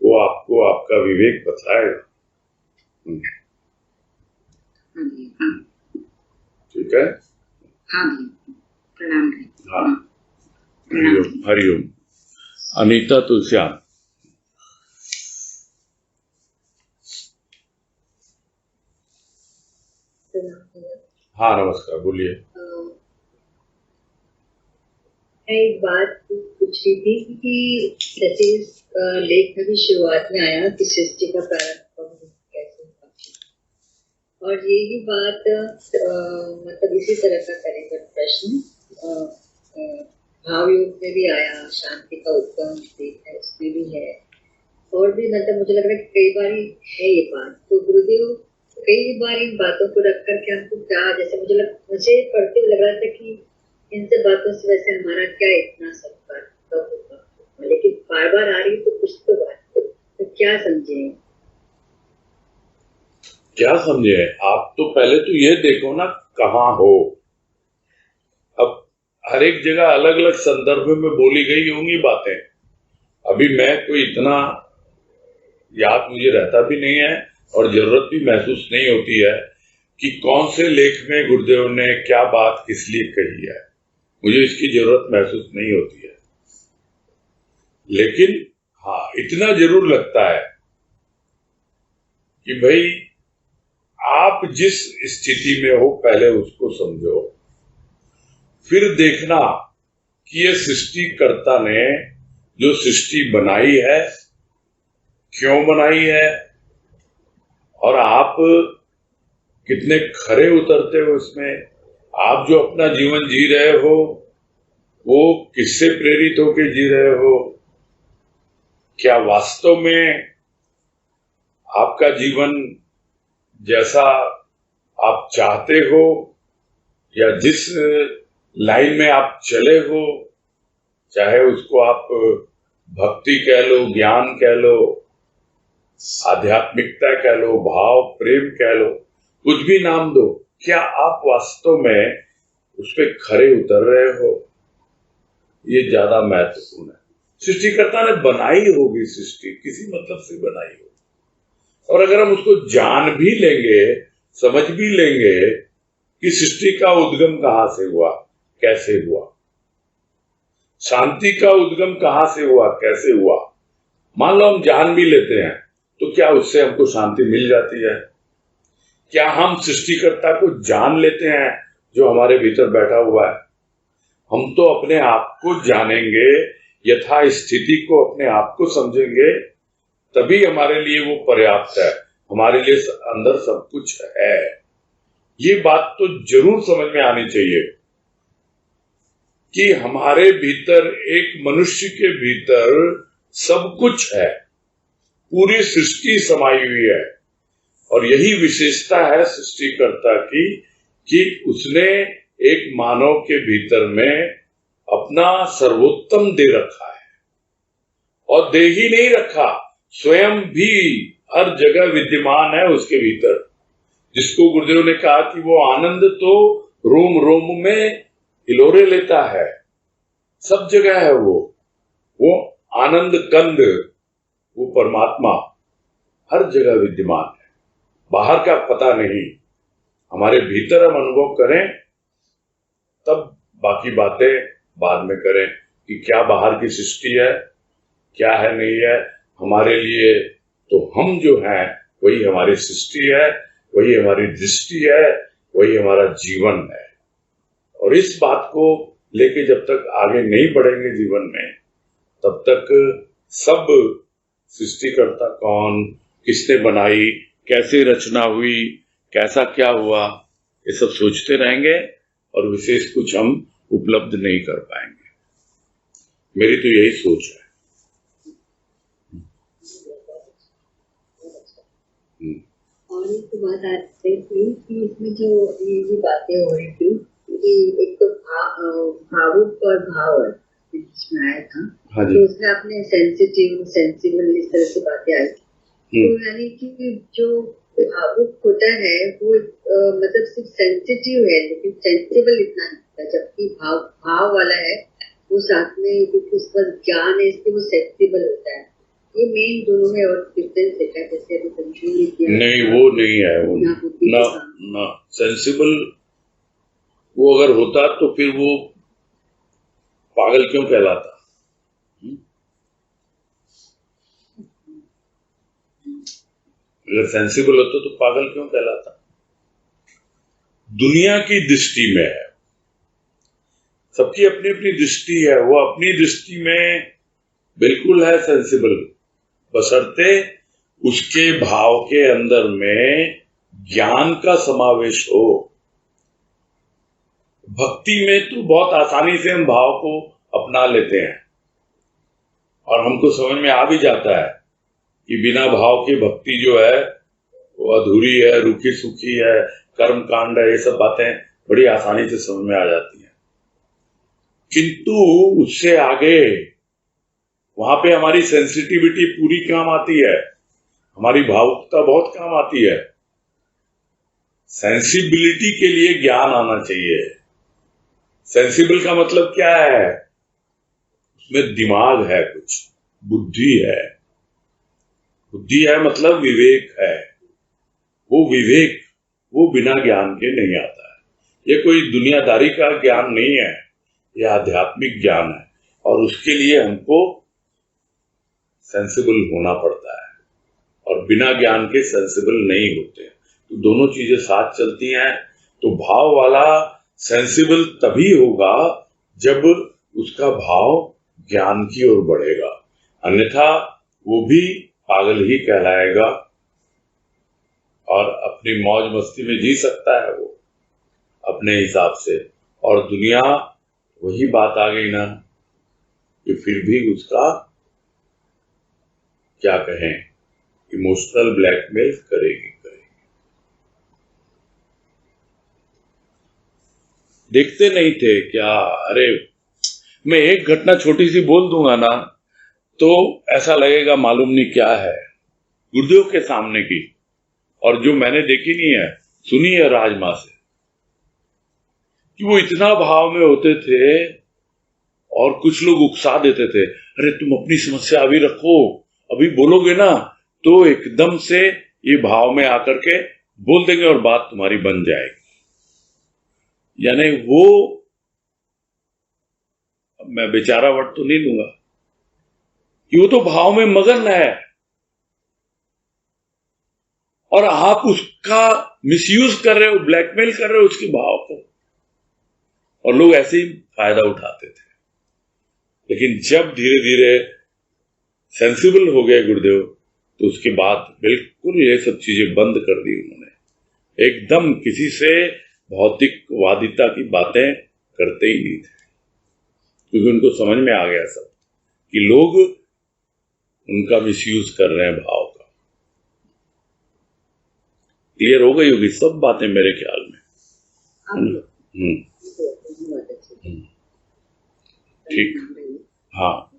Speaker 1: वो आपको आपका विवेक बताएगा। ठीक है।
Speaker 5: प्रणाम।
Speaker 1: हाँ, हरिओम। अनीता तुलसियान। हाँ नमस्कार, बोलिए।
Speaker 6: मैं एक बात पूछ रही थी कि जैसे इस लेख में भी शुरुआत में आया कि सृष्टि का प्रारंभ कैसे हुआ, और यही बात मतलब इसी तरह का करेगा प्रश्न भाव योग में भी आया, शांति का उत्तम है उसमें भी है, और भी मतलब मुझे लग रहा है कि कई बार है ये बात। तो गुरुदेव कई बार इन बातों को रख करके हमको क्या, जैसे मुझे पढ़ते हुए लग रहा था कि इन सब बातों से वैसे हमारा क्या इतना सत्कार कब होगा, लेकिन बार बार आ रही तो कुछ तो बात तो क्या समझे।
Speaker 1: आप तो पहले तो ये देखो ना कहाँ हो। अब हर एक जगह अलग अलग संदर्भ में बोली गई होंगी बातें। अभी मैं कोई इतना याद मुझे रहता भी नहीं है और जरूरत भी महसूस नहीं होती है कि कौन से लेख में गुरुदेव ने क्या बात किस लिए कही है, मुझे इसकी जरूरत महसूस नहीं होती है। लेकिन हाँ, इतना जरूर लगता है कि भाई आप जिस स्थिति में हो पहले उसको समझो, फिर देखना कि ये सृष्टिकर्ता ने जो सृष्टि बनाई है क्यों बनाई है, और आप कितने खरे उतरते हो इसमें। आप जो अपना जीवन जी रहे हो वो किससे प्रेरित होकर जी रहे हो, क्या वास्तव में आपका जीवन जैसा आप चाहते हो या जिस लाइन में आप चले हो, चाहे उसको आप भक्ति कह लो, ज्ञान कह लो, आध्यात्मिकता कह लो, भाव प्रेम कह लो, कुछ भी नाम दो, क्या आप वास्तव में उस पर खरे उतर रहे हो, ये ज्यादा महत्वपूर्ण है। सृष्टिकर्ता ने बनाई होगी सृष्टि, किसी मतलब से बनाई होगी, और अगर हम उसको जान भी लेंगे, समझ भी लेंगे कि सृष्टि का उद्गम कहां से हुआ, कैसे हुआ, शांति का उद्गम कहां से हुआ, कैसे हुआ, मान लो हम जान भी लेते हैं, तो क्या उससे हमको शांति मिल जाती है? क्या हम सृष्टिकर्ता को जान लेते हैं जो हमारे भीतर बैठा हुआ है? हम तो अपने आप को जानेंगे, यथा स्थिति को अपने आप को समझेंगे, तभी हमारे लिए वो पर्याप्त है, हमारे लिए अंदर सब कुछ है। ये बात तो जरूर समझ में आनी चाहिए कि हमारे भीतर, एक मनुष्य के भीतर सब कुछ है, पूरी सृष्टि समाई हुई है, और यही विशेषता है सृष्टिकर्ता की कि उसने एक मानव के भीतर में अपना सर्वोत्तम दे रखा है, और दे ही नहीं रखा, स्वयं भी हर जगह विद्यमान है उसके भीतर, जिसको गुरुदेव ने कहा कि वो आनंद तो रोम रोम में हिलोरे लेता है, सब जगह है वो आनंद कंद, वो परमात्मा हर जगह विद्यमान है, बाहर का पता नहीं, हमारे भीतर हम अनुभव करें तब बाकी बातें बाद में करें कि क्या बाहर की सृष्टि है, क्या है, नहीं है हमारे लिए। तो हम जो हैं वही हमारी सृष्टि है, वही हमारी दृष्टि है, वही हमारा जीवन है। और इस बात को लेके जब तक आगे नहीं बढ़ेंगे जीवन में, तब तक सब सृष्टिकर्ता कौन, किसने बनाई, कैसे रचना हुई, कैसा क्या हुआ, ये सब सोचते रहेंगे और विशेष कुछ हम उपलब्ध नहीं कर पाएंगे। मेरी तो यही सोच है।
Speaker 6: और एक बात आ रही थी कि इसमें जो ये बातें हो रही थी कि एक तो भावुक और भाव इसमें आया था, तो उसमें आपने सेंसिटिव, सेंसिबल, इस तरह की बातें आई। तो यानी कि जो भावुक होता है वो मतलब सिर्फ सेंसिटिव है लेकिन सेंसिबल इतना नहीं होता, जबकि भाव वाला है वो साथ में क्योंकि उस पर ज्ञान है इसलिए वो सेंसिबल होता है। ये मेन दोनों में और डिफरेंस है क्या? जैसे अभी कंफ्यूज किया नहीं, वो नहीं है, वो ना
Speaker 1: सेंसिबल वो अगर होता तो फिर वो पागल क्यों कहलाता? अगर सेंसिबल होता तो पागल क्यों कहलाता? दुनिया की दृष्टि में है, सबकी अपनी अपनी दृष्टि है, वो अपनी दृष्टि में बिल्कुल है सेंसिबल, बशर्ते उसके भाव के अंदर में ज्ञान का समावेश हो। भक्ति में तो बहुत आसानी से हम भाव को अपना लेते हैं और हमको समझ में आ भी जाता है कि बिना भाव की भक्ति जो है वो अधूरी है, रूखी सूखी है, कर्म कांड है, ये सब बातें बड़ी आसानी से समझ में आ जाती हैं। किंतु उससे आगे वहां पे हमारी सेंसिटिविटी पूरी काम आती है, हमारी भावुकता बहुत काम आती है। सेंसिबिलिटी के लिए ज्ञान आना चाहिए। सेंसिबल का मतलब क्या है? उसमें दिमाग है, कुछ बुद्धि है। बुद्धि है मतलब विवेक है। वो विवेक वो बिना ज्ञान के नहीं आता है। ये कोई दुनियादारी का ज्ञान नहीं है, यह आध्यात्मिक ज्ञान है और उसके लिए हमको सेंसिबल होना पड़ता है और बिना ज्ञान के सेंसिबल नहीं होते। तो दोनों चीजें साथ चलती हैं। तो भाव वाला सेंसिबल तभी होगा जब उसका भाव ज्ञान की ओर बढ़ेगा, अन्यथा वो भी पागल ही कहलाएगा और अपनी मौज मस्ती में जी सकता है वो अपने हिसाब से। और दुनिया वही बात आ गई ना कि फिर भी उसका क्या कहें, इमोशनल ब्लैकमेल करेगी। देखते नहीं थे क्या? अरे मैं एक घटना छोटी सी बोल दूंगा ना तो ऐसा लगेगा मालूम नहीं क्या है, गुरुदेव के सामने की, और जो मैंने देखी नहीं है सुनी है राजमा से। कि वो इतना भाव में होते थे और कुछ लोग उकसा देते थे, अरे तुम अपनी समस्या अभी रखो, अभी बोलोगे ना तो एकदम से ये भाव में आकर के बोल देंगे और बात तुम्हारी बन जाएगी। यानी वो, मैं बेचारा वर्ड तो नहीं लूंगा कि वो तो भाव में मगन है और आप उसका मिसयूज कर रहे हो, ब्लैकमेल कर रहे हो उसके भाव को, और लोग ऐसे ही फायदा उठाते थे। लेकिन जब धीरे धीरे सेंसिबल हो गए गुरुदेव, तो उसके बाद बिल्कुल ये सब चीजें बंद कर दी उन्होंने। एकदम किसी से भौतिकवादिता की बातें करते ही नहीं थे, क्योंकि उनको समझ में आ गया सब कि लोग उनका मिसयूज कर रहे हैं भाव का। क्लियर हो गई होगी सब बातें मेरे ख्याल में। ठीक, हाँ।